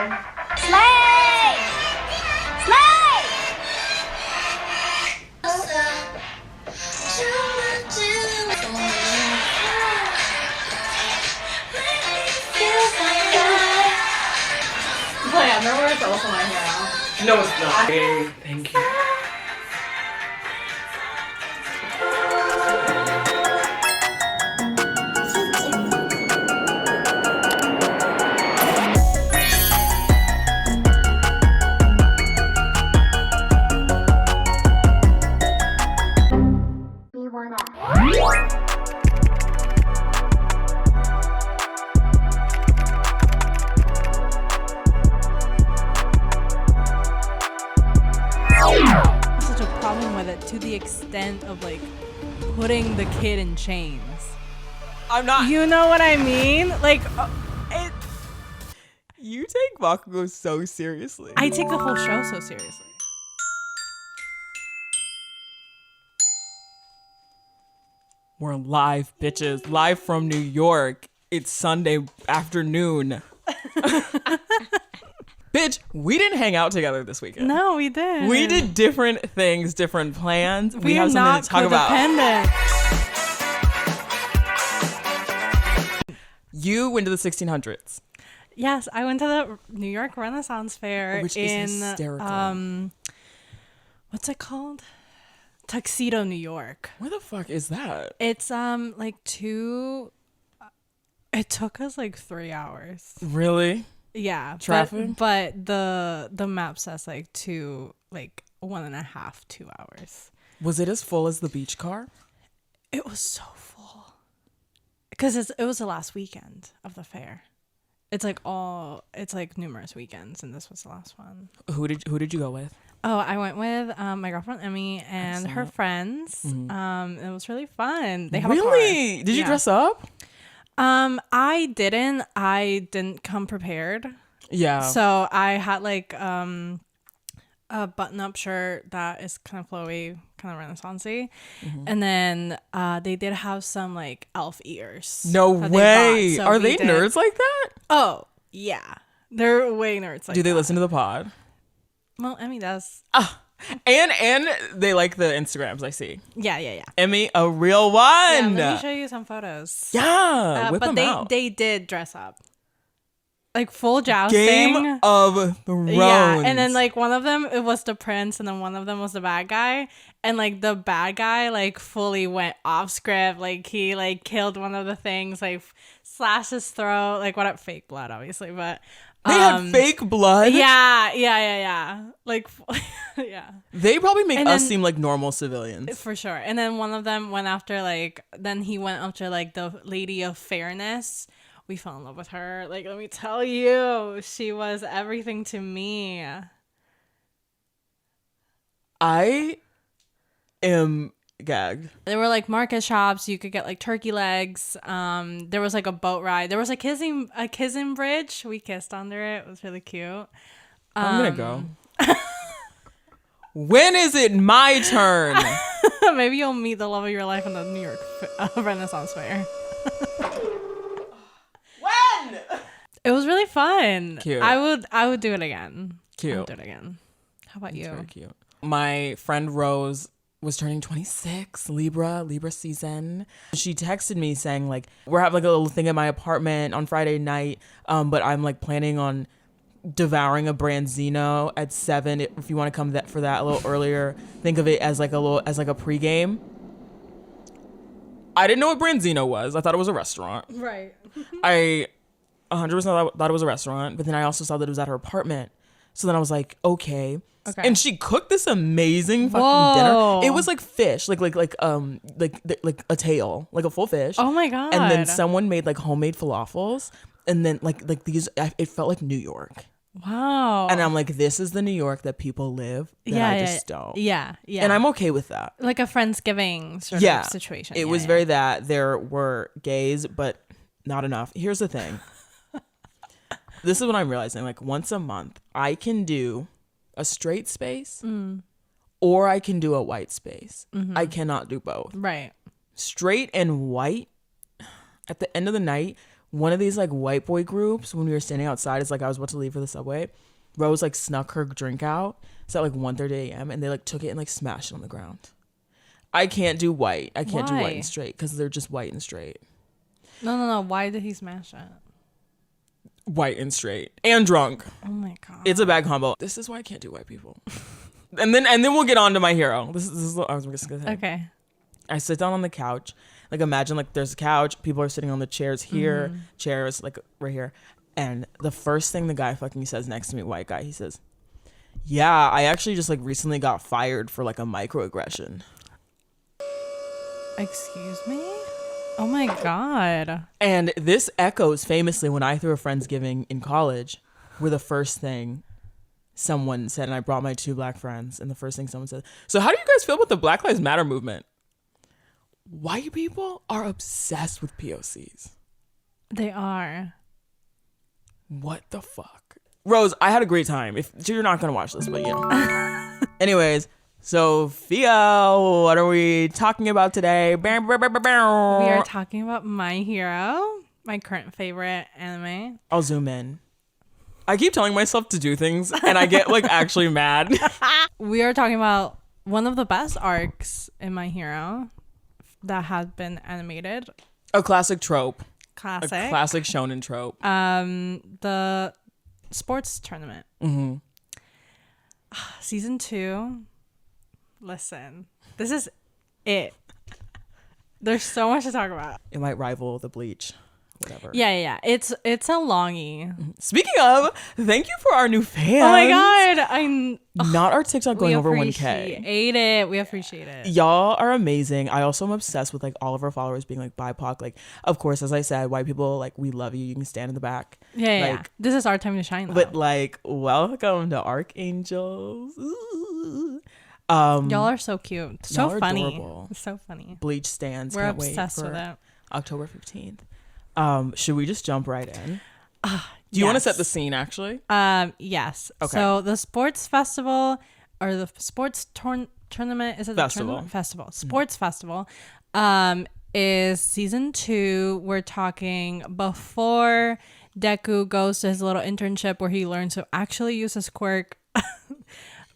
Slay! Slay! Wait, Underwear is also my hero. No, it's not. Hey, thank you. To the extent of like putting the kid in chains. I'm not. You know what I mean? Like, You take Bakugo so seriously. I take the whole show so seriously. We're live, bitches. Live from New York. It's Sunday afternoon. Bitch, we didn't hang out together this weekend. No, we did. We did different things, different plans. We are have something to talk about. You went to the 1600s. Yes, I went to the New York Renaissance Fair, which in is hysterical. What's it called? Tuxedo, New York. Where the fuck is that? It's like it took us like 3 hours. Really? Yeah, traffic, but the map says like 1.5, 2 hours. Was it as full as the beach car? It was so full because it was the last weekend of the fair. It's like numerous weekends, and this was the last one. Who did you go with? Oh, I went with my girlfriend Emmy and her friends. Mm-hmm. It was really fun. They have a car. Did you dress up? I didn't come prepared. Yeah. So I had like a button-up shirt that is kind of flowy, kind of Renaissance-y. Mm-hmm. And then they did have some like elf ears. No way. Are they nerds like that? Oh, yeah. They're way nerds like that. Do they listen to the pod? Well, Emmy does. And they like the Instagrams, I see. Yeah. Emmy, a real one. Yeah, let me show you some photos. Yeah, whip them out. They did dress up. Like full jousting. Game of Thrones. Yeah, and then like one of them, it was the prince, and then one of them was the bad guy. And like the bad guy like fully went off script. Like he like killed one of the things, like slashed his throat, like what fake blood obviously, but they had fake blood. Yeah. Like, yeah. They probably make us seem like normal civilians. For sure. And then one of them went after then he went after like the Lady of Fairness. We fell in love with her. Like, let me tell you, she was everything to me. I am gagged. There were like market shops. You could get like turkey legs. There was like a boat ride. There was a kissing bridge. We kissed under it. It was really cute. I'm gonna go. When is it my turn? Maybe you'll meet the love of your life in the New York Renaissance Fair. When? It was really fun. Cute. I would do it again. Cute. I would do it again. How about you? Very cute. My friend Rose was turning 26, Libra season. She texted me saying like, we're having like a little thing at my apartment on Friday night, but I'm like planning on devouring a branzino at 7. If you want to come for that a little earlier, think of it as like a pregame. I didn't know what branzino was. I thought it was a restaurant. Right. I 100% thought it was a restaurant, but then I also saw that it was at her apartment. So then I was like, okay. And she cooked this amazing fucking dinner. It was like fish, like a tail, like a full fish. Oh my god! And then someone made like homemade falafels, and then like these. It felt like New York. Wow. And I'm like, this is the New York that people live. That I just don't. Yeah. And I'm okay with that. Like a Friendsgiving sort of situation. It was very that. There were gays, but not enough. Here's the thing. This is what I'm realizing. Like once a month, I can do a straight space or I can do a white space. Mm-hmm. I cannot do both. Right. Straight and white, at the end of the night, one of these like white boy groups, when we were standing outside, it's like I was about to leave for the subway, Rose like snuck her drink out. It's at like 1:30 a.m. and they like took it and like smashed it on the ground. I can't do white. I can't do white and straight because they're just white and straight. No. Why did he smash it? White and straight and drunk. Oh my god. It's a bad combo. This is why I can't do white people. and then we'll get on to my hero. This is what I was just gonna say. Okay. I sit down on the couch. Like imagine like there's a couch. People are sitting on the chairs here. Chairs like right here. And the first thing the guy fucking says next to me, white guy, he says, "Yeah, I actually just like recently got fired for like a microaggression." Excuse me? Oh my god. And this echoes famously when I threw a Friendsgiving in college, where the first thing someone said, and I brought my 2 black friends, and the first thing someone said, "So how do you guys feel about the Black Lives Matter movement?" White people are obsessed with POCs. They are. What the fuck? Rose, I had a great time. If you're not gonna watch this, but you know. Anyways, Sofía, what are we talking about today? We are talking about My Hero, my current favorite anime. I'll zoom in. I keep telling myself to do things and I get like actually mad. We are talking about one of the best arcs in My Hero that has been animated. A classic trope. Classic. A classic shonen trope. The sports tournament. Season 2. Listen, this is it. There's so much to talk about. It might rival the Bleach. Whatever. Yeah. It's a longie. Speaking of, thank you for our new fans. Oh my god, I'm not our TikTok going over 1K. We appreciate it. Y'all are amazing. I also am obsessed with like all of our followers being like BIPOC. Like, of course, as I said, white people, like, we love you. You can stand in the back. Yeah. This is our time to shine, though. But like, welcome to Archangels. Ooh. Y'all are so cute. So funny. Adorable. It's so funny. Bleach stands. We're Can't obsessed wait for with it. October 15th. Should we just jump right in? Do you want to set the scene actually? Yes. Okay. So the sports festival or the sports tournament, is it Festival. the tournament? Festival. Sports festival is season 2. We're talking before Deku goes to his little internship where he learns to actually use his quirk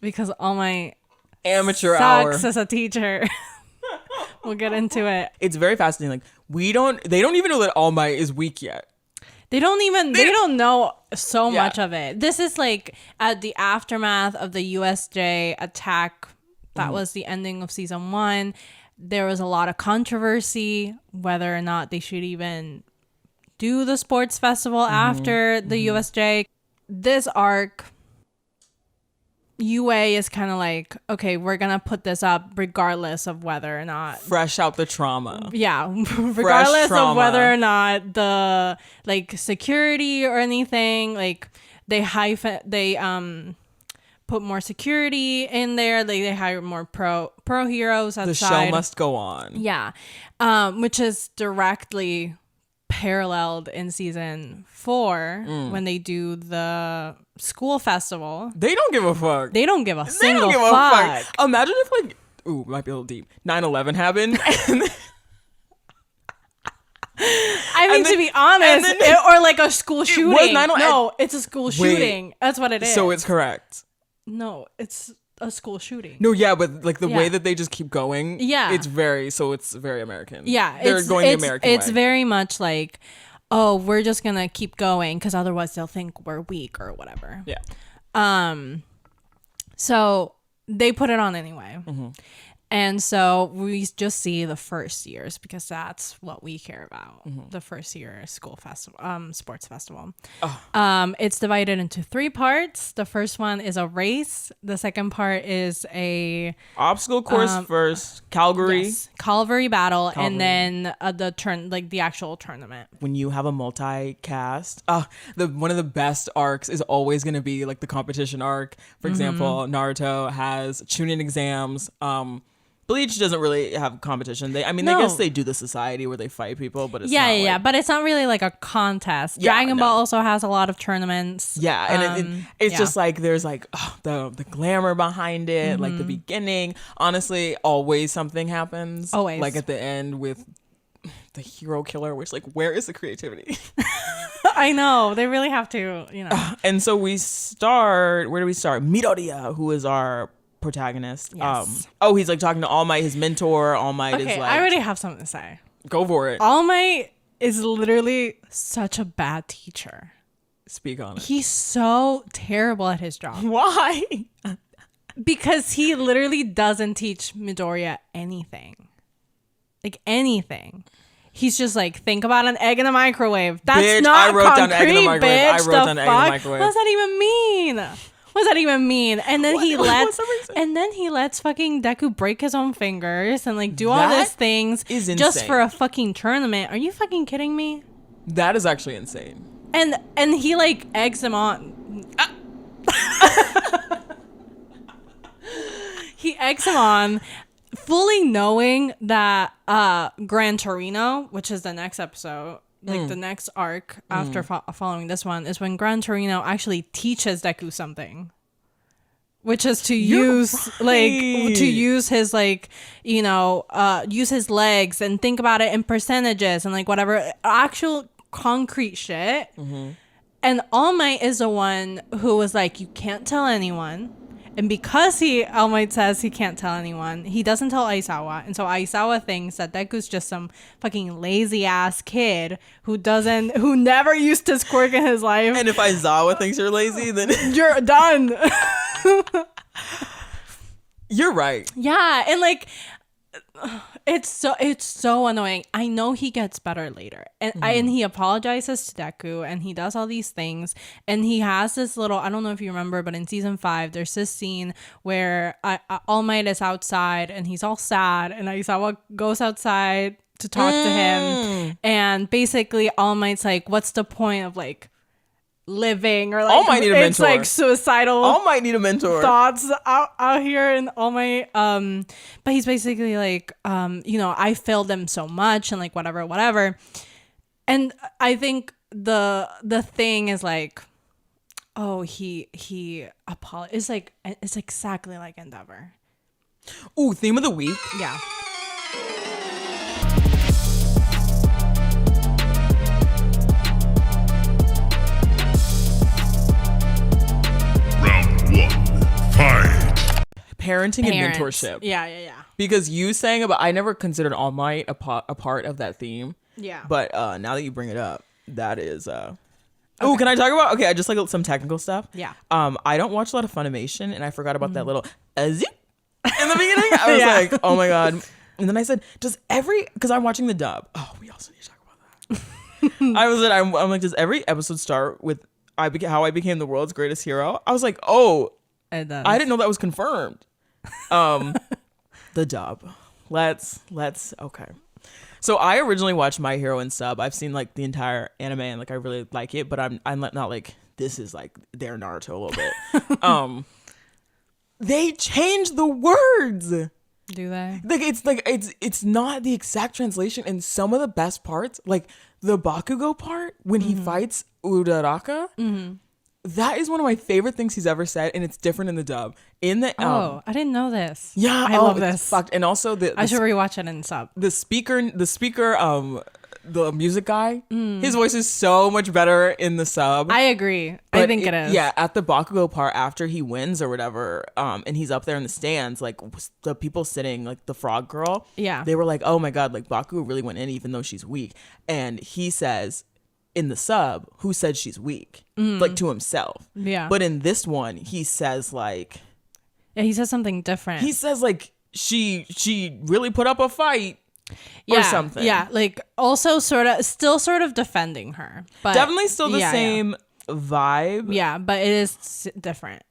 because all my amateur sucks hour as a teacher. We'll get into it. It's very fascinating. Like they don't even know that All Might is weak yet. They don't know so much of it. This is like at the aftermath of the USJ attack. That was the ending of season 1. There was a lot of controversy whether or not they should even do the sports festival after the USJ. This arc, UA is kind of like, okay, we're gonna put this up regardless of whether or not Fresh out the trauma. Yeah, regardless of whether or not the like security or anything, like they put more security in there, like they hire more pro heroes outside. The show must go on. Yeah, which is directly paralleled in season 4 when they do the school festival. They don't give a fuck. They don't give a single fuck. Imagine if like, ooh, might be a little deep, 9/11 happened. I mean, to be honest, or like a school shooting. Was 9/11. No, it's a school shooting. That's what it is. So it's correct. No, it's a school shooting. No, yeah, but like the way that they just keep going, it's very American. Yeah, they're going the American way. It's very much like, oh, we're just gonna keep going because otherwise they'll think we're weak or whatever. Yeah. So they put it on anyway. And so we just see the first years because that's what we care about. The first year school festival, sports festival. It's divided into 3 parts. The first one is a race. The second part is a obstacle course first, Calgary Battle, and then the actual tournament. When you have a multi-cast, one of the best arcs is always going to be like the competition arc. For example, Naruto has Chunin exams. Bleach doesn't really have competition. I guess they do the society where they fight people, but it's not but it's not really like a contest. Dragon Ball also has a lot of tournaments. Yeah, and it's just like there's like the glamour behind it, like the beginning. Honestly, always something happens. Always, like at the end with the hero killer, which like, where is the creativity? I know, they really have to, And so we start, where do we start? Midoriya, who is our protagonist. Yes. He's like talking to All Might, his mentor. All Might is Okay, like, I already have something to say. go for it. All Might is literally such a bad teacher. Speak on it. He's so terrible at his job. Why? Because he literally doesn't teach Midoriya anything. Like anything. He's just like, think about an egg in the microwave. That's Bitch, not I wrote concrete, down egg in the microwave. bitch. I wrote down egg in the microwave. What does that even mean? What does that even mean? And then What's the reason? he lets fucking Deku break his own fingers and like do all That these things is just insane. for a fucking tournament. Are you fucking kidding me? That is actually insane. And he like eggs him on. He eggs him on, fully knowing that Gran Torino, which is the next episode, like the next arc after following this one, is when Gran Torino actually teaches Deku something, which is to use his like, use his legs and think about it in percentages and like whatever actual concrete shit. And All Might is the one who was like, you can't tell anyone. And because All Might says he can't tell anyone, he doesn't tell Aizawa. And so Aizawa thinks that Deku's just some fucking lazy ass kid who never used his quirk in his life. And if Aizawa thinks you're lazy, then You're done. you're right. Yeah. And like, it's so annoying. I know he gets better later, and and he apologizes to Deku, and he does all these things, and he has this little, I don't know if you remember, but in season 5 there's this scene where All Might is outside and he's all sad, and Aizawa goes outside to talk to him, and basically All Might's like, what's the point of like living, or like All Might need a it's mentor. like suicidal All Might need a mentor. thoughts out here, and All Might but he's basically like I failed them so much, and like whatever. And I think the thing is like, he it's like, it's exactly like Endeavor. Ooh, theme of the week. Yeah. Parenting and Parents. mentorship. Yeah. Because you saying about, I never considered All Might a part of that theme. Yeah. But now that you bring it up, that is Oh, can I talk about? Okay, I just like some technical stuff. Yeah. I don't watch a lot of Funimation, and I forgot about that little zip in the beginning. I was like, oh my god. And then I said, because I'm watching the dub. Oh, we also need to talk about that. I'm like, does every episode start with how I became the world's greatest hero? I was like, oh, It does. I didn't know that was confirmed. The dub. Let's okay. So I originally watched My Hero in sub. I've seen like the entire anime and like I really like it, but I'm not like, this is like their Naruto a little bit. They changed the words. Do they? Like it's not the exact translation, and some of the best parts, like the Bakugo part when he fights Uraraka, that is one of my favorite things he's ever said, and it's different in the dub. In the I didn't know this. yeah, I love it's this. fucked. And also I should rewatch it in sub. the speaker, the music guy, his voice is so much better in the sub. I agree. I But think it is. Yeah, at the Bakugo part, after he wins or whatever, and he's up there in the stands, like the people sitting, like the frog girl, Yeah. they were like, oh my god, like Bakugo really went in even though she's weak. And he says in the sub, who said she's weak? Like to himself. Yeah. But in this one, he says like, Yeah, he says something different. he says like she really put up a fight. yeah, or something. Yeah, like also still sort of defending her. But Definitely still the yeah, same vibe. Yeah, but it is different.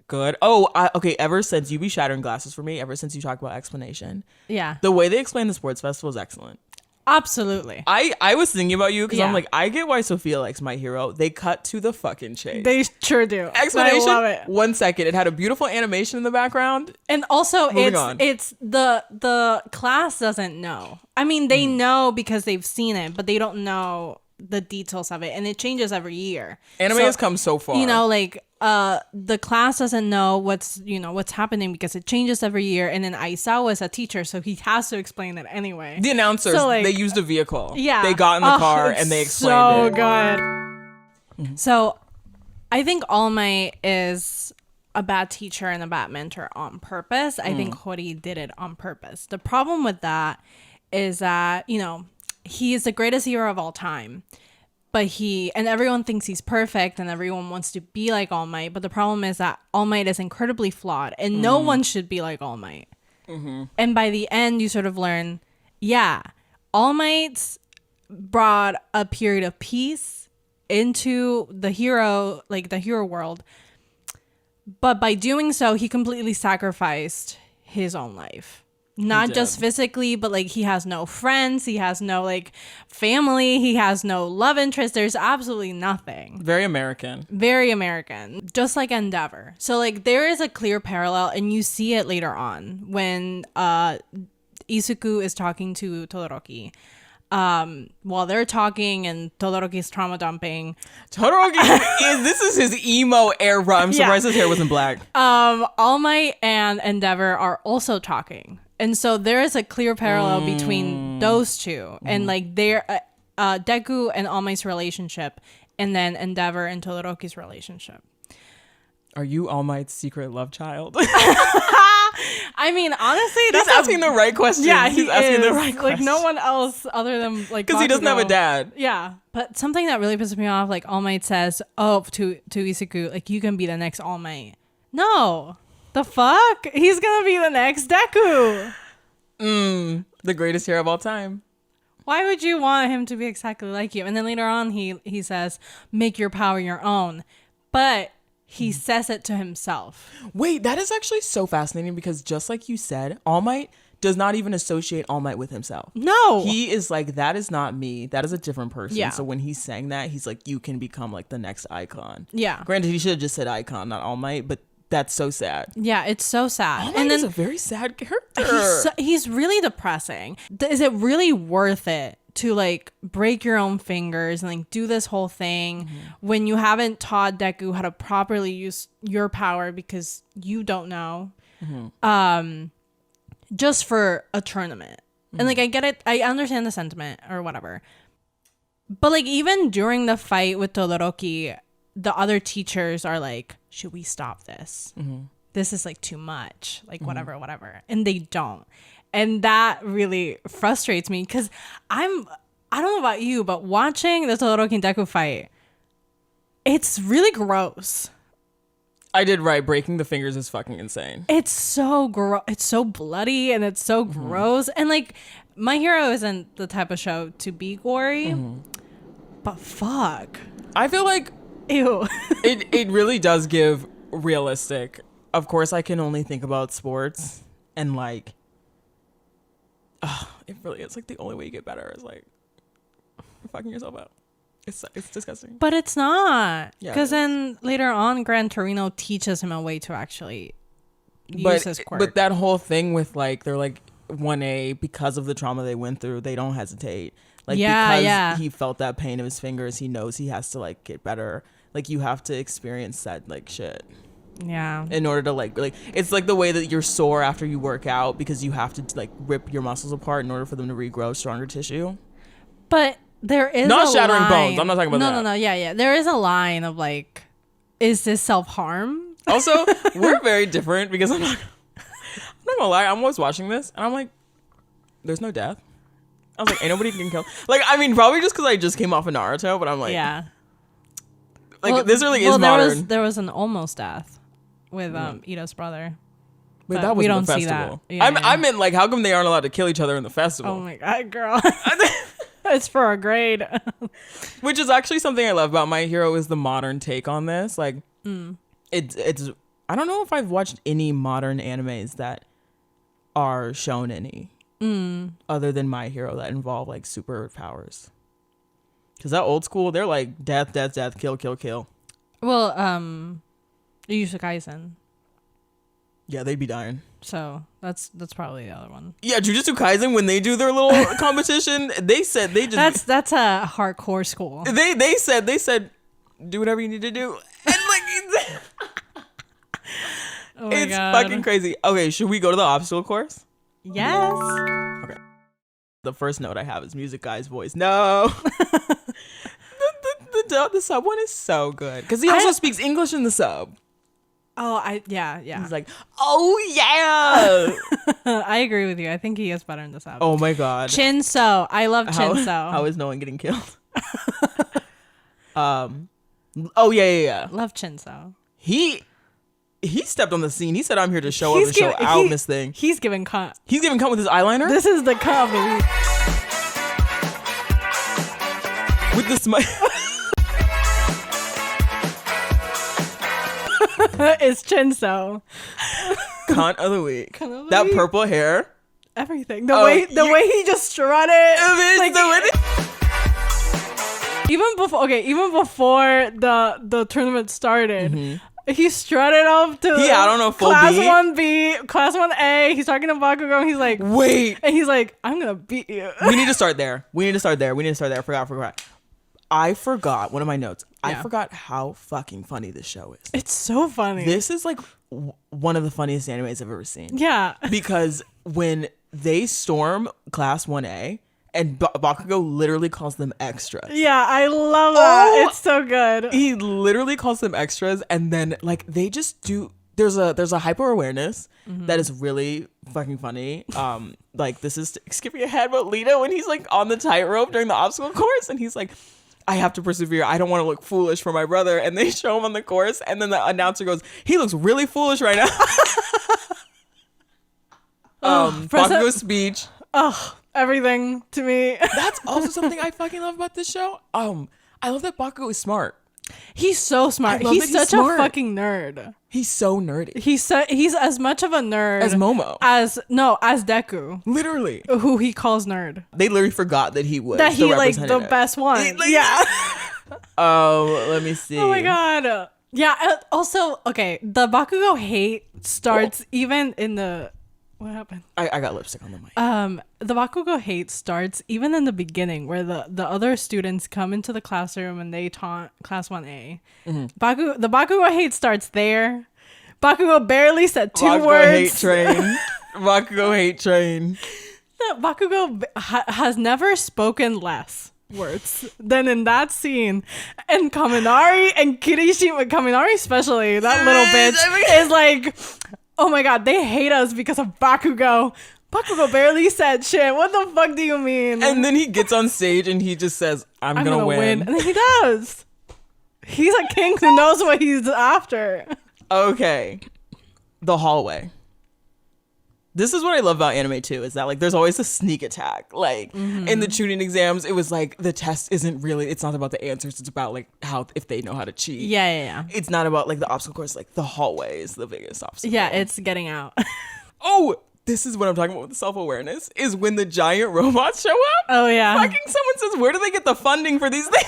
Good. Oh, okay. Ever since you be shattering glasses for me, ever since you talk about explanation, Yeah. the way they explain the sports festival is excellent. Absolutely. I was thinking about you because Yeah. I'm like, I get why Sofía likes My Hero. They cut to the fucking chase. They sure do. Explanation. I love it. 1 second. It had a beautiful animation in the background. And also Moving on. it's the class doesn't know. I mean, they know because they've seen it, but they don't know the details of it, and it changes every year. Anime has come so far. You know, like the class doesn't know what's happening because it changes every year, and then Aizawa is a teacher, so he has to explain it anyway. The announcers, So, like, they used a vehicle. Yeah, They got in the car it's and they explained so it. good. So I think All Might is a bad teacher and a bad mentor on purpose. I think Hori did it on purpose. The problem with that is that, you know, he is the greatest hero of all time, but and everyone thinks he's perfect and everyone wants to be like All Might. But the problem is that All Might is incredibly flawed and no one should be like All Might. And by the end, you sort of learn, yeah, All Might's brought a period of peace into the hero world. But by doing so, he completely sacrificed his own life. Not just physically, but like he has no friends. He has no like family. He has no love interest. There's absolutely nothing. Very American. Very American. Just like Endeavor. So like there is a clear parallel, and you see it later on when Isuku is talking to Todoroki. While they're talking and Todoroki's trauma dumping. Todoroki this is his emo era. I'm surprised his hair wasn't black. All Might and Endeavor are also talking. And so there is a clear parallel between those two. And like their Deku and All Might's relationship, and then Endeavor and Todoroki's relationship. Are you All Might's secret love child? I mean, honestly, He's asking the right question. Yeah, he's asking the right like question. no one else other than like Because he doesn't have a Bakugo. dad. Yeah, but something that really pisses me off, like All Might says, "Oh, to Isuku, like you can be the next All Might." No, the fuck, he's gonna be the next Deku. The greatest hero of all time. Why would you want him to be exactly like you? And then later on, he says, "Make your power your own," but he says it to himself. Wait, that is actually so fascinating because just like you said, All Might does not even associate All Might with himself. No. He is like, that is not me. That is a different person. Yeah. So when he's saying that, he's like, you can become like the next icon. Yeah. Granted, he should have just said icon, not All Might, but that's so sad. Yeah, it's so sad. All Might is a very sad character. He's really depressing. Is it really worth it to like break your own fingers and like do this whole thing when you haven't taught Deku how to properly use your power because you don't know, just for a tournament? And like I get it, I understand the sentiment or whatever, but like even during the fight with Todoroki, the other teachers are like, should we stop this? This is like too much, like whatever, and they don't. And that really frustrates me because I don't know about you, but watching the Todoroki and Deku fight, it's really gross. I did right. Breaking the fingers is fucking insane. It's so gross. It's so bloody and it's so gross. And like, My Hero isn't the type of show to be gory, but fuck. I feel like Ew. it really does give realistic. Of course, I can only think about sports and like, it really is like the only way you get better is like fucking yourself up. It's disgusting. But it's not. Yeah, Because it is. then later on, Gran Torino teaches him a way to actually use his quirk. But that whole thing with like, they're like 1A, because of the trauma they went through, they don't hesitate. Like, because he felt that pain of his fingers, he knows he has to like get better. Like, you have to experience that like shit. Yeah. In order to like it's like the way that you're sore after you work out because you have to like rip your muscles apart in order for them to regrow stronger tissue. But there is not a shattering line. bones. I'm not talking about that. No. Yeah. There is a line of like, is this self-harm? Also, we're very different because I'm not gonna lie. I'm always watching this and I'm like, there's no death. I was like, ain't nobody can kill. Like, I mean, probably just because I just came off of Naruto, but I'm like, Yeah. like this really is modern. There was an almost death with Ito's brother. Wait, but that was we the don't see festival. that. Yeah, I meant like, how come they aren't allowed to kill each other in the festival? Oh my god, girl. It's for a grade. Which is actually something I love about My Hero is the modern take on this. Like, it's I don't know if I've watched any modern animes that are shown any other than My Hero that involve like superpowers. Because that old school, they're like death, kill. Well, Jujutsu Kaisen. Yeah, they'd be dying. So that's probably the other one. Yeah, Jujutsu Kaisen, when they do their little competition, they said they just that's a hardcore school. They said do whatever you need to do. And like Oh my it's God. fucking crazy. Okay, should we go to the obstacle course? Yes. Okay. The first note I have is Music Guy's voice. No. The sub one is so good because he also speaks English in the sub. Oh, yeah. He's like, oh yeah. I agree with you. I think he is better in this album. Oh my God. Shinso. I love Shinso. How is no one getting killed? Oh yeah. Love Shinso. He stepped on the scene. He said, "I'm here to show up and show out Miss Thing." He's giving cunt. He's giving cunt with his eyeliner. This is the cunt of the week. With the smile. It's Shinso. Cunt of the week. Cunt of the that week. purple hair. Everything. The way he just strutted. Like, even before the tournament started, he strutted up to I don't know, full class B? 1B, class 1A. He's talking to Bakugo and he's like, wait. And he's like, I'm gonna beat you. We need to start there. I forgot one of my notes. I Yeah. forgot how fucking funny this show is. It's so funny. This is like one of the funniest animes I've ever seen. Yeah. Because when they storm class 1A and Bakugo literally calls them extras. Yeah, I love that. Oh! It's so good. He literally calls them extras, and then like they just do. There's a hyper awareness that is really fucking funny. Like this is skipping ahead, but Lita when he's like on the tightrope during the obstacle course, and he's like, I have to persevere. I don't want to look foolish for my brother. And they show him on the course, and then the announcer goes, he looks really foolish right now. Bakugo's speech. Oh, everything to me. That's also something I fucking love about this show. I love that Bakugo is smart. He's so smart. I love He's that he's such smart. a fucking nerd. He's so nerdy. He's as much of a nerd As Momo. as Deku, Literally. who he calls nerd. They literally forgot that he was That he the like the representative. best one. Like- Yeah. Oh, let me see. Oh my God. Yeah. Also, okay, the Bakugo hate starts even in the. What happened? I got lipstick on the mic. The Bakugo hate starts even in the beginning, where the other students come into the classroom and they taunt class 1A. The Bakugo hate starts there. Bakugo barely said two Bakugo words. hate train. Bakugo hate train. Bakugo has never spoken less words than in that scene. And Kaminari and Kirishima, Kaminari especially, that little bitch is like, oh my God, they hate us because of Bakugo. Bakugo barely said shit. What the fuck do you mean? And then he gets on stage and he just says, I'm gonna win. And then he does. He's a king who knows what he's after. Okay. The hallway. This is what I love about anime too, is that like there's always a sneak attack. Like in the tuning exams, it was like the test isn't really, it's not about the answers, it's about like how, if they know how to cheat. Yeah. It's not about like the obstacle course, like the hallway is the biggest obstacle. Yeah, it's getting out. Oh, this is what I'm talking about with the self-awareness, is when the giant robots show up. Oh yeah. Fucking someone says, where do they get the funding for these things?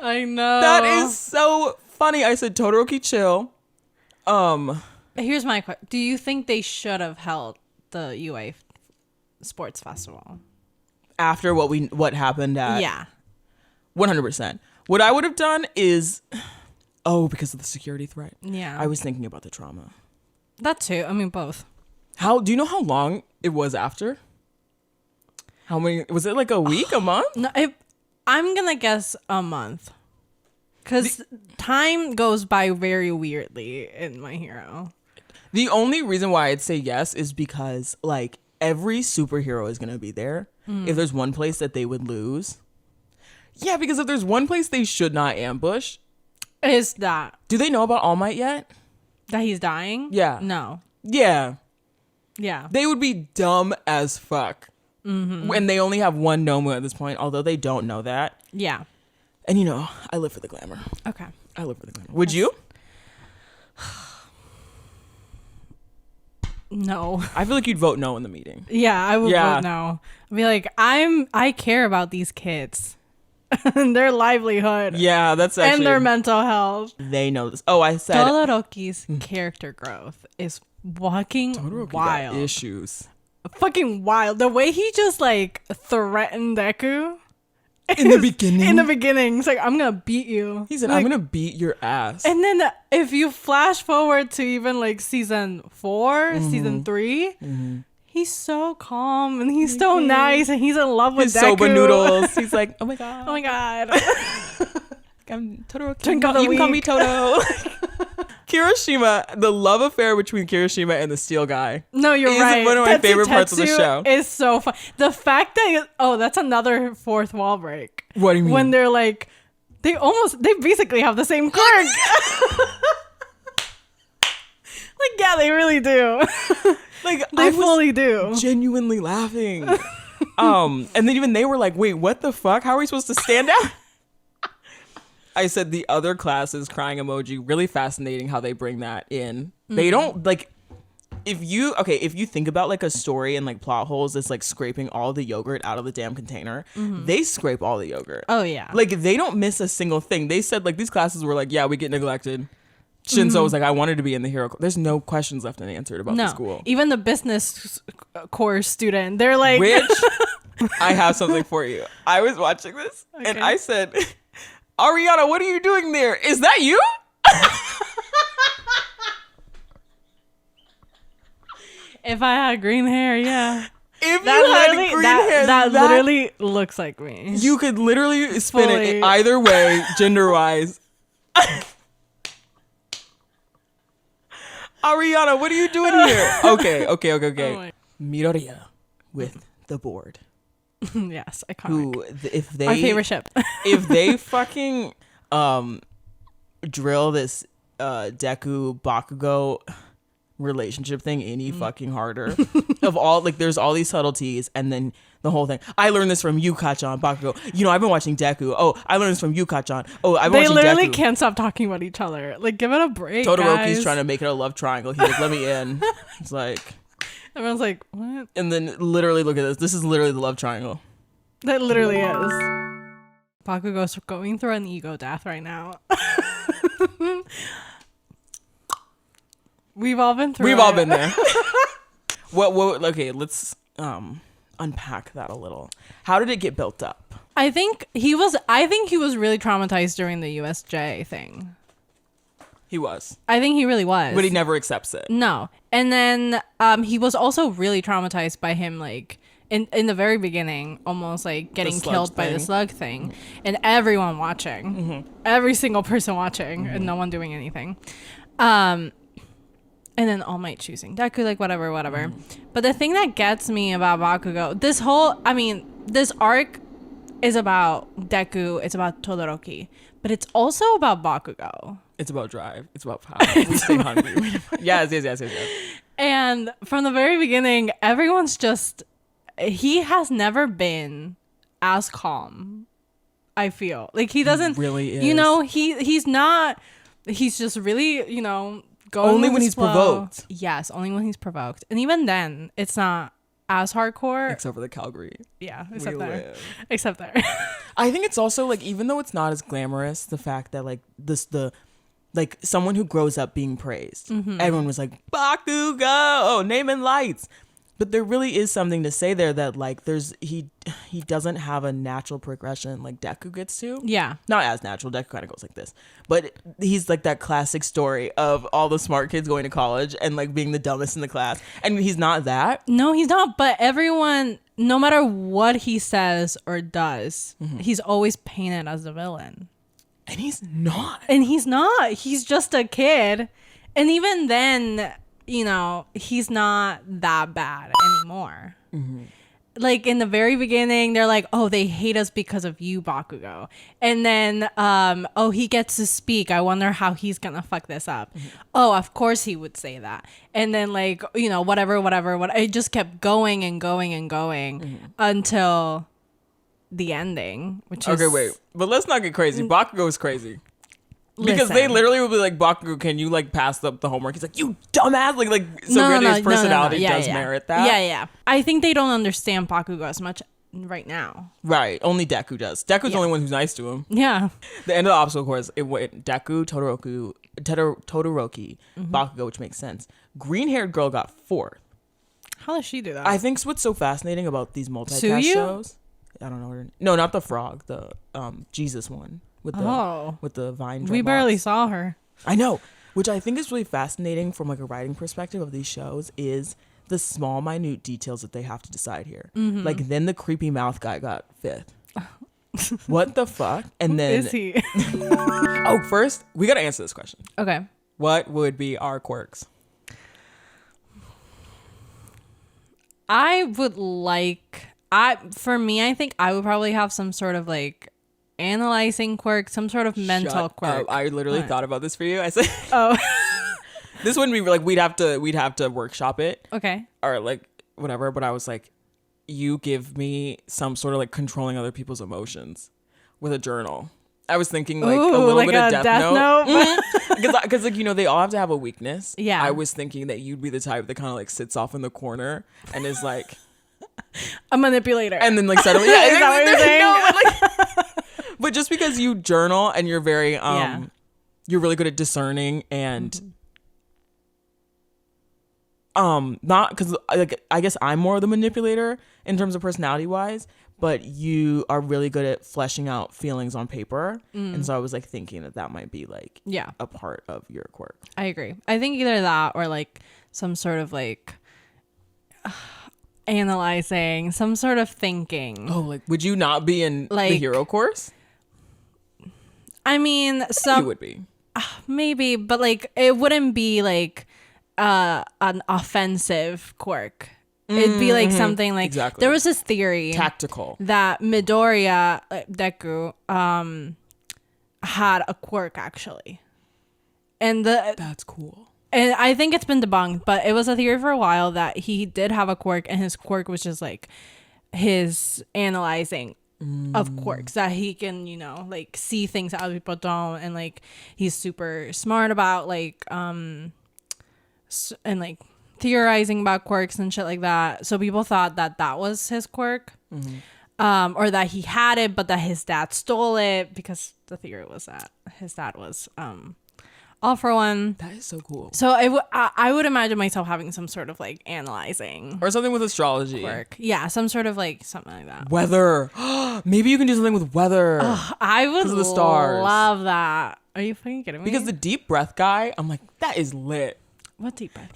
I know. That is so funny. I said, Todoroki, chill. Here's my question. Do you think they should have held the UA Sports Festival? After what happened at... Yeah. 100%. What I would have done is... Oh, because of the security threat. Yeah. I was thinking about the trauma. That too. I mean, both. Do you know how long it was after? How many... Was it like a week, a month? No, I'm gonna guess a month. Because time goes by very weirdly in My Hero. The only reason why I'd say yes is because, like, every superhero is going to be there. If there's one place that they would lose. Yeah, because if there's one place they should not ambush. Is that Do they know about All Might yet? he's dying? Yeah. No. Yeah. Yeah. They would be dumb as fuck. And they only have one Nomu at this point, although they don't know that. Yeah. And, you know, I live for the glamour. Okay. I live for the glamour. Would you? No. I feel like you'd vote no in the meeting. Yeah, I would Yeah. vote no. I'd be like, I care about these kids. and their livelihood. Yeah, that's actually... And their mental health. They know this. Oh, I said... Todoroki's character growth is fucking Todoroki wild. got issues. Fucking wild. The way he just like threatened Deku. In the beginning? In the beginning. It's like, I'm going to beat you. He said, like, I'm going to beat your ass. And then if you flash forward to even like season 4, season 3, he's so calm and he's so nice and he's in love with Deku. Soba noodles. He's like, oh my God. Oh my God. I'm Todoroki. Drink You of the can call me week. Toto. Kirishima, the love affair between Kirishima and the steel guy. No, you're is right. one of my favorite parts of the show. Is so fun. The fact that that's another fourth wall break. What do you mean? When they're like, they basically have the same quirk. Like, yeah, they really do. Like, they fully do. Genuinely laughing. And then even they were like, wait, what the fuck? How are we supposed to stand out? I said the other classes crying emoji, really fascinating how they bring that in. They don't like if you think about like a story and like plot holes, it's like scraping all the yogurt out of the damn container. They scrape all the yogurt. Oh yeah. Like they don't miss a single thing. They said like these classes were like, yeah, we get neglected. Shinso was like, I wanted to be in the hero. There's no questions left unanswered about the school. Even the business course student, they're like, which I have something for you. I was watching this and I said, Ariana, what are you doing there? Is that you? If I had green hair, yeah. If you had green hair, that literally looks like me. You could literally spin Fully. it either way, gender-wise. Ariana, what are you doing here? Okay. Oh Midoriya with the board. Yes, iconic. Who, if they... Our favorite ship. If they fucking drill this Deku Bakugo relationship thing any fucking harder, of all, like, there's all these subtleties, and then the whole thing. I learned this from Yuka-chan, Bakugo. You know, I've been watching Deku. Oh, I learned this from Yuka-chan. Oh, I've been watching Deku. They literally can't stop talking about each other. Like, give it a break, Todoroki's guys. trying to make it a love triangle. He's like, let me in. It's like... Everyone's like, what? And then literally, look at this. This is literally the love triangle. That literally is. Bakugo's going through an ego death right now. We've all been through it. We've all been there. Okay, let's unpack that a little. How did it get built up? I think he was really traumatized during the USJ thing. He was. I think he really was. But he never accepts it. No. And then he was also really traumatized by him, like, in the very beginning, almost like getting killed by the slug thing. And everyone watching. Every single person watching and no one doing anything. And then All Might choosing Deku, like, whatever. But the thing that gets me about Bakugo, this arc is about Deku, it's about Todoroki, but it's also about Bakugo. It's about drive. It's about power. We stay hungry. Yes. And from the very beginning, everyone's just... He has never been as calm, I feel. Like, he doesn't... He really is. You know, he's not... He's just really, you know... going Only with when his he's flow. provoked. Yes, only when he's provoked. And even then, it's not as hardcore. Except for the Calgary. Yeah, except We there. live. Except there. I think it's also, like, even though it's not as glamorous, the fact that, like, like, someone who grows up being praised. Everyone was like, Bakugo, name and lights. But there really is something to say there that, like, he doesn't have a natural progression like Deku gets to. Yeah. Not as natural. Deku kind of goes like this. But he's like that classic story of all the smart kids going to college and, like, being the dumbest in the class. And he's not that. No, he's not. But everyone, no matter what he says or does, he's always painted as the villain. And he's not. He's just a kid. And even then, you know, he's not that bad anymore. Like, in the very beginning, they're like, oh, they hate us because of you, Bakugo. And then, oh, he gets to speak. I wonder how he's gonna fuck this up. Oh, of course he would say that. And then, like, you know, whatever. It just kept going and going and going until the ending, which is... Okay, wait. But let's not get crazy. Bakugo is crazy. Because Listen. they literally would be like, Bakugo, can you, like, pass up the homework? He's like, you dumbass. Like so really his personality does merit that. Yeah. I think they don't understand Bakugo as much right now. Right. Only Deku does. Deku's the only one who's nice to him. Yeah. The end of the obstacle course, it went Deku, Todoroki, Bakugo, which makes sense. Green-haired girl got 4th. How does she do that? I think what's so fascinating about these multicast Suyu? shows. I don't know her. No, not the frog. The Jesus one with the vine. We barely saw her. I know, which I think is really fascinating from like a writing perspective of these shows is the small, minute details that they have to decide here. Like then the creepy mouth guy got 5th. What the fuck? And then Is he? oh, first we gotta answer this question. Okay. What would be our quirks? I think I would probably have some sort of like analyzing quirk, some sort of mental Shut quirk. up. I literally thought about this for you. I said, Oh, this wouldn't be like we'd have to workshop it okay. or like whatever. But I was like, you give me some sort of like controlling other people's emotions with a journal. I was thinking like a little like bit a of Death Note. because like they all have to have a weakness. Yeah. I was thinking that you'd be the type that kind of like sits off in the corner and is like A manipulator. and then like suddenly yeah, Is that what you're saying? no, but just because you journal and you're very you're really good at discerning and not because like I guess I'm more of the manipulator in terms of personality wise, but you are really good at fleshing out feelings on paper, and so I was like thinking that might be like a part of your quirk. I agree. I think either that or like some sort of like analyzing, some sort of thinking. Oh, like would you not be in Like- the hero course? I mean, You would be. maybe, but like it wouldn't be like an offensive quirk. It'd be like something like Exactly. there was this theory Tactical. that Midoriya Deku had a quirk actually, and That's cool. and I think it's been debunked, but it was a theory for a while that he did have a quirk, and his quirk was just like his analyzing of quirks, that he can, you know, like see things that other people don't, and like he's super smart about like and like theorizing about quirks and shit like that. So people thought that was his quirk, or that he had it, but that his dad stole it, because the theory was that his dad was all for one. That is so cool. So I would imagine myself having some sort of like analyzing Or something with astrology. quirk. Yeah, some sort of like something like that. Weather. Maybe you can do something with weather. I would 'Cause of the stars. love that. Are you fucking kidding me? Because the deep breath guy, I'm like, that is lit. what deep breath?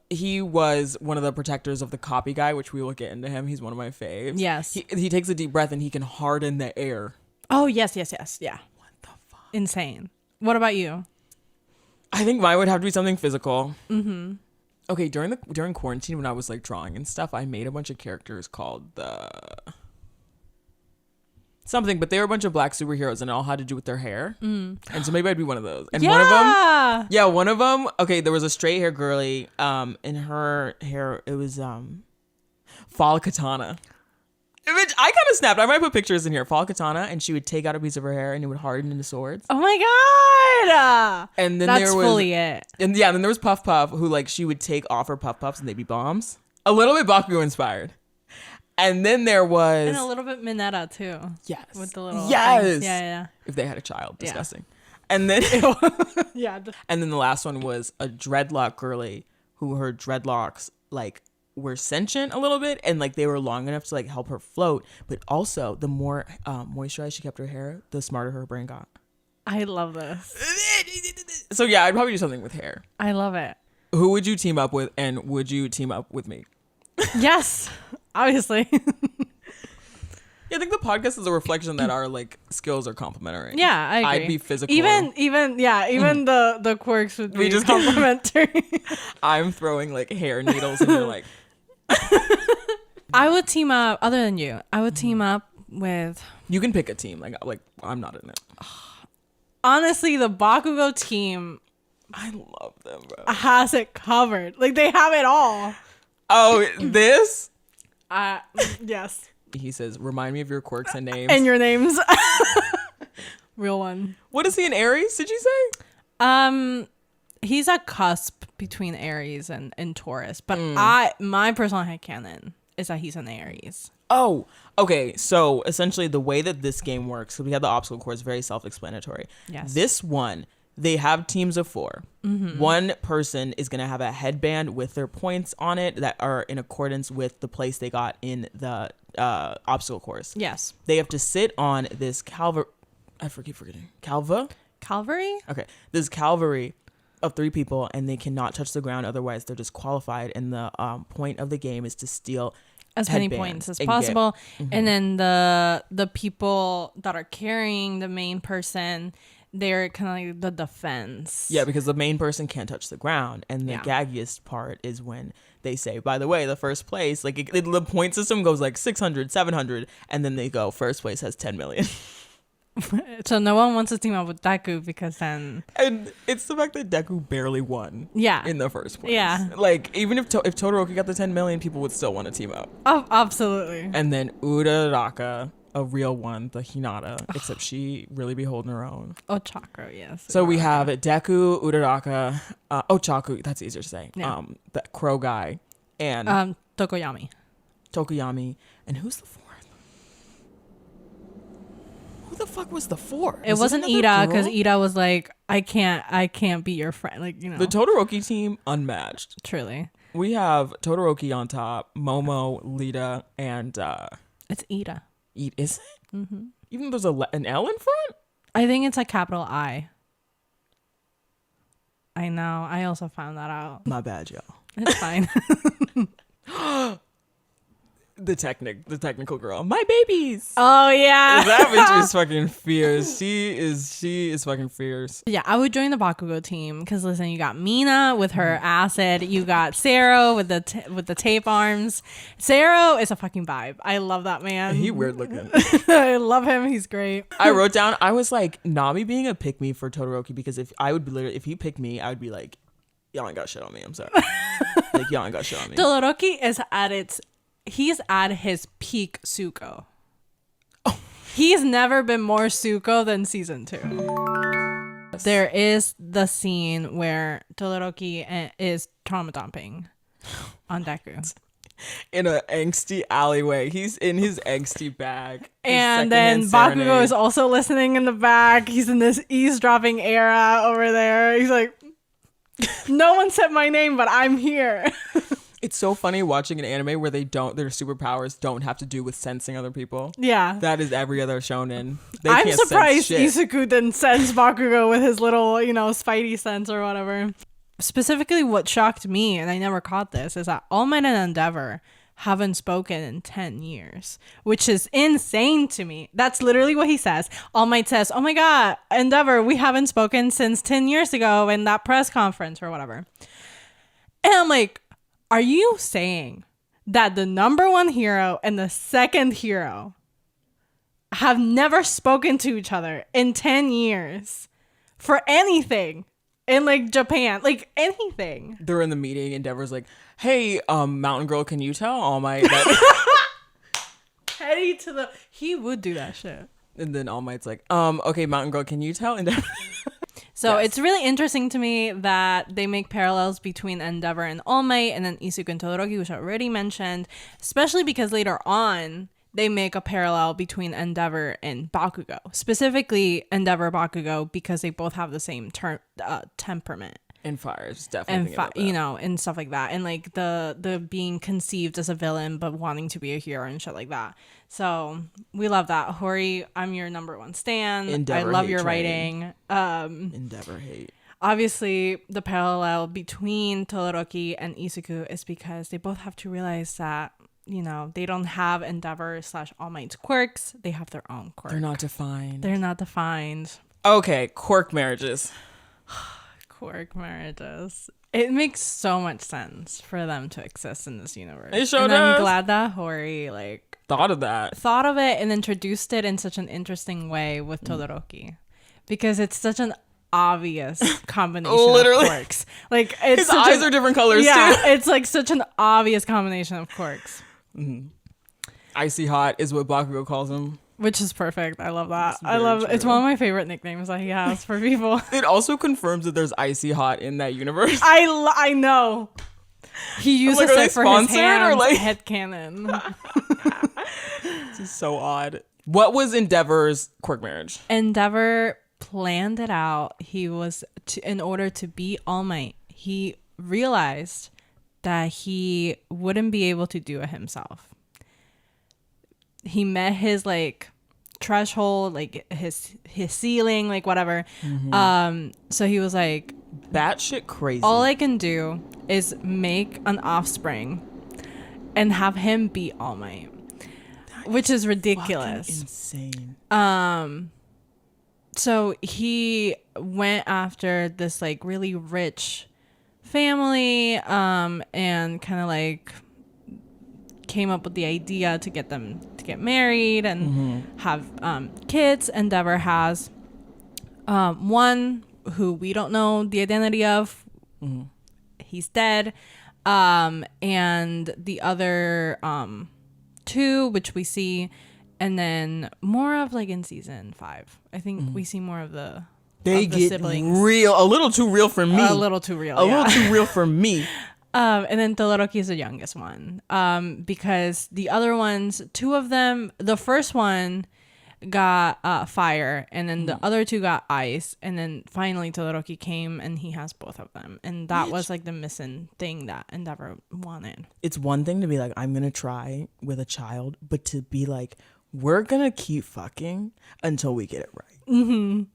He was one of the protectors of the copy guy, which we will get into him. He's one of my faves. Yes. He takes a deep breath and he can harden the air. Oh yes. Yeah. What the fuck? Insane. What about you? I think mine would have to be something physical. Mm-hmm. Okay, during quarantine when I was like drawing and stuff, I made a bunch of characters called the something, but they were a bunch of black superheroes and it all had to do with their hair. And so maybe I'd be one of those. And one of them, okay, there was a straight hair girly, in her hair, it was fall katana. Which I kind of snapped. I might put pictures in here. Fall katana, and she would take out a piece of her hair and it would harden into swords. Oh my god! And then that's there was fully it. And yeah, then there was Puff Puff, who like she would take off her puff puffs and they'd be bombs. A little bit Bakugo inspired. And then there was And a little bit Mineta too. yes, With the little yes, things. Yeah. if they had a child, Yeah. disgusting. And then Yeah. and then the last one was a dreadlock girly who her dreadlocks like were sentient a little bit and like they were long enough to like help her float, but also the more moisturized she kept her hair, the smarter her brain got. I love this. So yeah, I'd probably do something with hair. I love it. Who would you team up with, and would you team up with me? Yes, obviously. Yeah, I think the podcast is a reflection that our like skills are complementary. Yeah, I agree. I'd be physical. Even the quirks would be just- complimentary. I'm throwing like hair needles and you're like, I would team up, other than you, I would team up with, you can pick a team. Like I'm not in it. honestly, the Bakugo team I love them, bro. has it covered. Like, they have it all. Oh, this? Yes. He says, remind me of your quirks and names. And your names. Real one. What is he, an Aries, did you say? He's a cusp between Aries and Taurus. But my personal headcanon is that he's an Aries. Oh, okay. So essentially the way that this game works, so we have the obstacle course, very self-explanatory. Yes. This one, they have teams of 4. One person is going to have a headband with their points on it that are in accordance with the place they got in the obstacle course. Yes. They have to sit on this I keep forgetting. Calvary? Okay. This Calvary of 3 people, and they cannot touch the ground. Otherwise, they're disqualified. And the point of the game is to steal as many points as possible. And then the people that are carrying the main person, they're kind of like the defense. Yeah, because the main person can't touch the ground. And the gaggiest part is when they say, by the way, the first place, like the point system goes like 600, 700, and then they go, first place has 10 million. So no one wants to team up with Deku because then... And it's the fact that Deku barely won in the first place. Yeah. Like, even if Todoroki got the 10 million, people would still want to team up. Oh, absolutely. And then Uraraka, a real one, the Hinata, except she really be holding her own. Ochaco, yes. So we have Deku, Uraraka, Ochaco, that's easier to say. Yeah. The crow guy, and Tokoyami. And who's the 4th? Who the fuck was the 4th? It wasn't Ida, because Ida was like, I can't be your friend. Like, you know. The Todoroki team, unmatched. Truly. We have Todoroki on top, Momo, Lita, and it's Ida. Is it? Mm-hmm. Even though there's an L in front? I think it's a capital I. I know. I also found that out. My bad, y'all. It's fine. The technical girl. My babies. Oh yeah. That bitch is fucking fierce. She is fucking fierce. Yeah, I would join the Bakugo team because listen, you got Mina with her acid, you got Sero with the tape arms. Sero is a fucking vibe. I love that man. He weird looking. I love him. He's great. I wrote down. I was like, Nami being a pick me for Todoroki, because if he picked me, I would be like, y'all ain't got shit on me. I'm sorry. Like, y'all ain't got shit on me. Todoroki is he's at his peak Suko. Oh. He's never been more Suko than season 2. Yes. There is the scene where Todoroki is trauma dumping on Deku. In an angsty alleyway. He's in his angsty bag. And then Bakugo is also listening in the back. He's in this eavesdropping era over there. He's like, no one said my name, but I'm here. It's so funny watching an anime where their superpowers don't have to do with sensing other people. Yeah. That is every other shonen. I'm surprised Izuku didn't sense Bakugo with his little, spidey sense or whatever. Specifically, what shocked me, and I never caught this, is that All Might and Endeavor haven't spoken in 10 years, which is insane to me. That's literally what he says. All Might says, oh my God, Endeavor, we haven't spoken since 10 years ago in that press conference or whatever. And I'm like, are you saying that the number 1 hero and the second hero have never spoken to each other in 10 years for anything in like Japan, like anything? They're in the meeting. Endeavor's like, hey, Mountain Girl, can you tell All Might that? He would do that shit. And then All Might's like, okay, Mountain Girl, can you tell Endeavor? So It's really interesting to me that they make parallels between Endeavor and All Might, and then Izuku and Todoroki, which I already mentioned, especially because later on they make a parallel between Endeavor and Bakugo, specifically Endeavor Bakugo, because they both have the same temperament. And fire is definitely and stuff like that, and like the being conceived as a villain but wanting to be a hero and shit like that. So we love that. Hori, I'm your number 1 stan. Endeavor I love your writing. Endeavor hate. Obviously, the parallel between Todoroki and Izuku is because they both have to realize that they don't have Endeavor / All Might's quirks. They have their own quirks. They're not defined. Okay, Quirk Marriages. Quirk Marriages. It makes so much sense for them to exist in this universe. It sure and does. I'm glad that Hori thought of it and introduced it in such an interesting way with Todoroki, because it's such an obvious combination Literally. of quirks. Like it's his eyes are different colors too. It's like such an obvious combination of quirks. Mm-hmm. Icy hot is what Bakugo calls him. Which is perfect. I love that. It's one of my favorite nicknames that he has for people. It also confirms that there's icy hot in that universe. I know. He uses it for his hands, or headcanon. This is so odd. What was Endeavor's quirk marriage? Endeavor planned it out. He was in order to be All Might. He realized that he wouldn't be able to do it himself. He met his like threshold, like his ceiling, like whatever. So he was like, batshit crazy. all I can do is make an offspring and have him be All Might, which is ridiculous. Insane. So he went after this like really rich family, and kind of like came up with the idea to get them to get married and have kids. Endeavor has one who we don't know the identity of. He's dead. And the other two, which we see, and then more of like in season 5. I think we see more of the Get siblings. real, a little too real for me. A little too real. A little too real for me. And then Todoroki is the youngest one. Because the other ones, 2 of them, the first one got fire, and then the other 2 got ice, and then finally Todoroki came and he has both of them, and that was like the missing thing that Endeavor wanted. It's one thing to be like, I'm gonna try with a child, but to be like, we're gonna keep fucking until we get it right.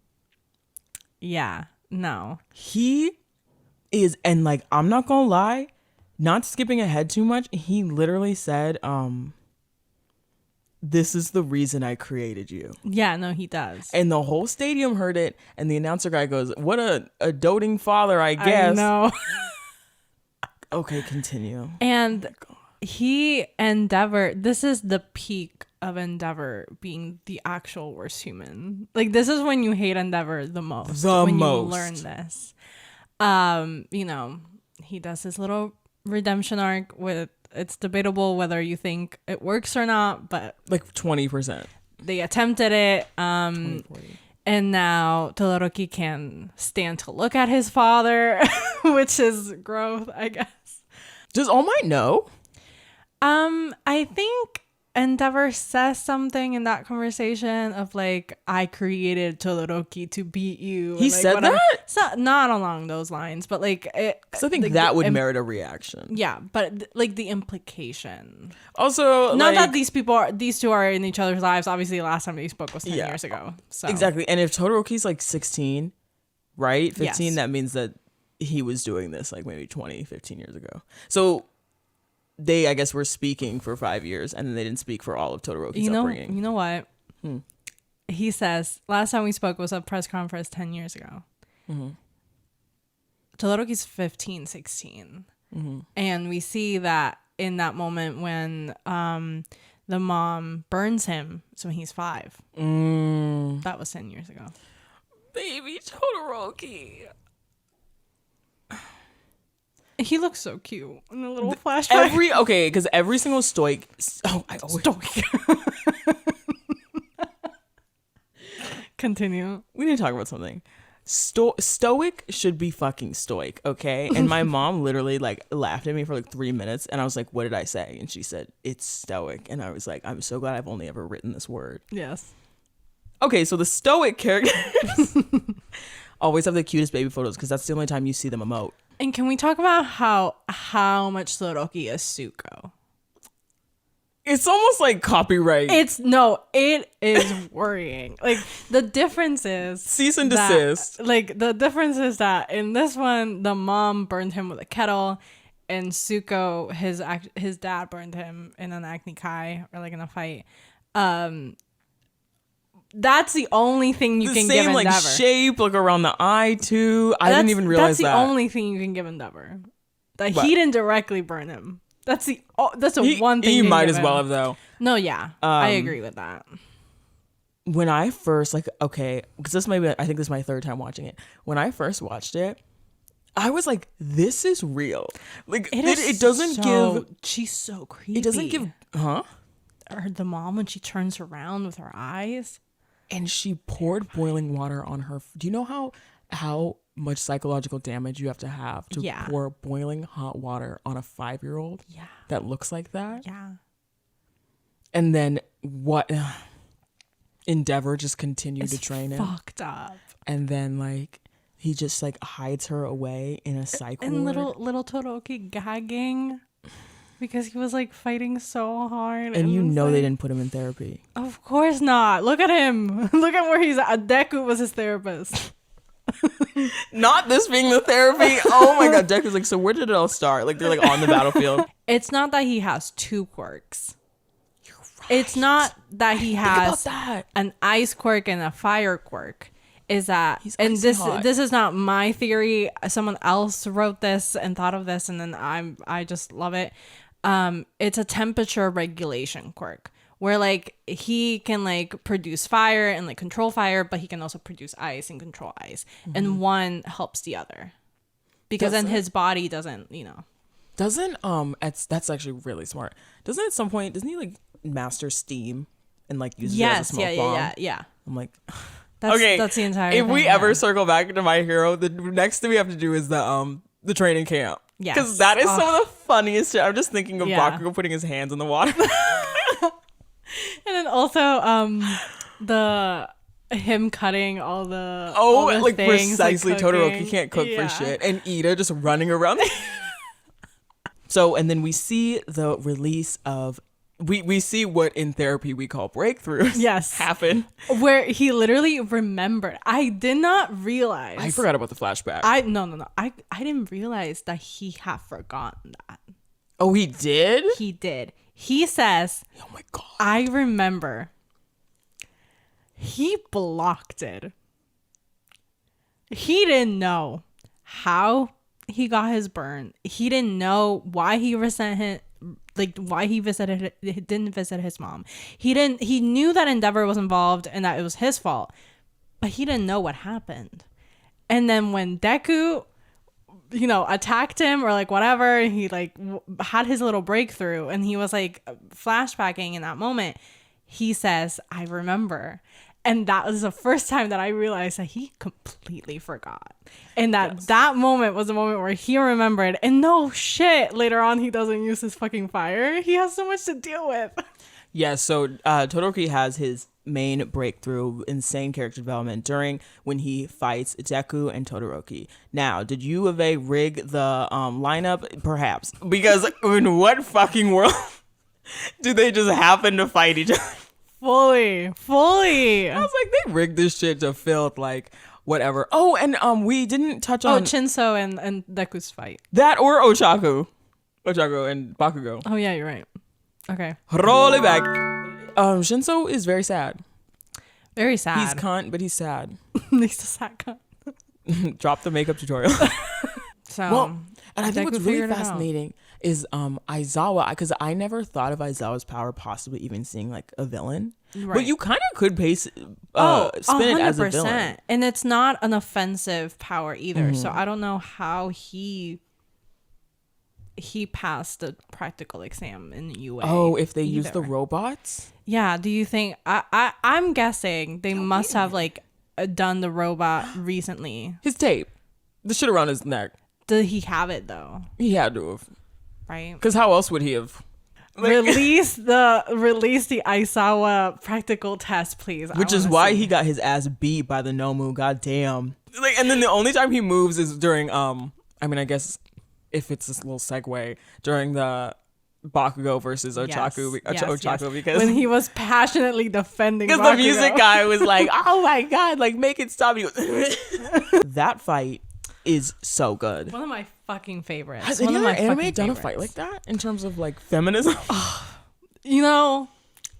Yeah, no. He is, and like, I'm not gonna lie, not skipping ahead too much, he literally said, this is the reason I created you. Yeah, no, he does. And the whole stadium heard it, and the announcer guy goes, what a doting father, I guess. I know. Okay, continue. And he Endeavor, this is the peak of Endeavor being the actual worst human. Like, this is when you hate Endeavor the most. You learn this. You know, he does his little redemption arc with, it's debatable whether you think it works or not, but like 20%. They attempted it. 20, and now Todoroki can stand to look at his father, which is growth, I guess. Does All Might know? I think Endeavor says something in that conversation of like, I created Todoroki to beat you. He like, said whatever. that? So, not along those lines, but like, because I think like that would merit a reaction. Yeah, but like the implication. Also, not like, that these two are in each other's lives. Obviously, the last time they spoke was 10 years ago. So exactly. And if Todoroki's like 16, right? 15, yes. That means that he was doing this like maybe 20, 15 years ago. So they, I guess, were speaking for 5 years, and then they didn't speak for all of Todoroki's upbringing. You know what? He says, last time we spoke was a press conference 10 years ago. Todoroki's 15, 16. And we see that in that moment when the mom burns him, so he's 5. That was 10 years ago. Baby Todoroki. He looks so cute in the little flashback. Because every single stoic. Stoic. Continue. We need to talk about something. Stoic should be fucking stoic, okay? And my mom literally like laughed at me for like 3 minutes, and I was like, "What did I say?" And she said, "It's stoic," and I was like, "I'm so glad I've only ever written this word." Yes. Okay, so the stoic characters always have the cutest baby photos because that's the only time you see them emote. And can we talk about how much Todoroki is Tsuko? It's almost like copyright. It is worrying. Like, the difference is cease and desist. Like, the difference is that in this one, the mom burned him with a kettle, and Tsuko, his dad burned him in an acne kai, or like in a fight. That's the only thing you can give Endeavor. The same like shape, like around the eye too. I didn't even realize that. That's the only thing you can give Endeavor. That he didn't directly burn him. That's the one thing. He might as him. well have though. No, yeah, I agree with that. When I first because I think this is my 3rd time watching it. When I first watched it, I was like, "This is real." Like it doesn't give. She's so creepy. It doesn't give. Or the mom when she turns around with her eyes. And she poured boiling water on her. Do you know how much psychological damage you have to pour boiling hot water on a 5-year-old? Yeah. That looks like that? Yeah. And then what? Endeavor just continued to train him. Fucked up. And then like he just like hides her away in a psych ward. And little Todoroki gagging because he was like fighting so hard. And you know like, they didn't put him in therapy. Of course not. Look at him. Look at where he's at. Deku was his therapist. Not this being the therapy. Oh my god, Deku's like, so where did it all start? Like they're like on the battlefield. It's not that he has two quirks. You're right. It's not that he has an ice quirk and a fire quirk. Is that and this is not my theory. Someone else wrote this and thought of this, and then I just love it. It's a temperature regulation quirk where like he can like produce fire and like control fire, but he can also produce ice and control ice, and one helps the other because then his body doesn't, doesn't that's actually really smart. Doesn't at some point doesn't he like master steam and like use it as a smoke bomb? Yeah. I'm like. That's the entire if thing, we ever circle back to My Hero, the next thing we have to do is the training camp. Yeah, because that is some of the funniest shit. I'm just thinking of Bakugo putting his hands in the water. And then also him cutting all the like things, precisely like Todoroki can't cook for shit, and Ida just running around. So and then we see the release of we see what in therapy we call breakthroughs. Yes, happen where he literally remembered. I did not realize. I forgot about the flashback. No. I didn't realize that he had forgotten that. Oh, he did? He did. He says, oh my god, I remember. He blocked it. He didn't know how he got his burn. He didn't know why he didn't visit his mom. He knew that Endeavor was involved and that it was his fault, but he didn't know what happened. And then when Deku attacked him or like whatever, he like had his little breakthrough and he was like flashbacking in that moment. He says, I remember. And that was the first time that I realized that he completely forgot. And that moment was the moment where he remembered. And no shit, later on he doesn't use his fucking fire. He has so much to deal with. Yeah, so Todoroki has his main breakthrough, insane character development when he fights Deku and Todoroki. Now, did Uave rig the lineup? Perhaps. Because in what fucking world do they just happen to fight each other? Fully. I was like, they rigged this shit to filth, like, whatever. Oh, and we didn't touch on... Shinso and Deku's fight. That or Ochaco. Ochaco and Bakugo. Oh, yeah, you're right. Okay. Roll it back. Shinso is very sad. Very sad. He's cunt, but he's sad. He's a sad cunt. Drop the makeup tutorial. So, and I think what's really fascinating is Aizawa, because I never thought of Aizawa's power possibly even seeing like a villain. Right. But you kind of could spin it as a villain. And it's not an offensive power either. So I don't know how he passed the practical exam in UA. Oh, if they use the robots? Yeah. Do you think I'm guessing they must have like done the robot recently. His tape. The shit around his neck. Did he have it though? He had to have. Right. Because how else would he have? Release the Aizawa practical test, please. Which is why he got his ass beat by the Nomu. Goddamn. Like, and then the only time he moves is during I guess if it's this little segue during the Bakugo versus Ochaco. Ochaco because when he was passionately defending because the music guy was like, oh my god, like make it stop. That fight is so good. One of my fucking favorites. Has any other anime done a fight like that in terms of like feminism?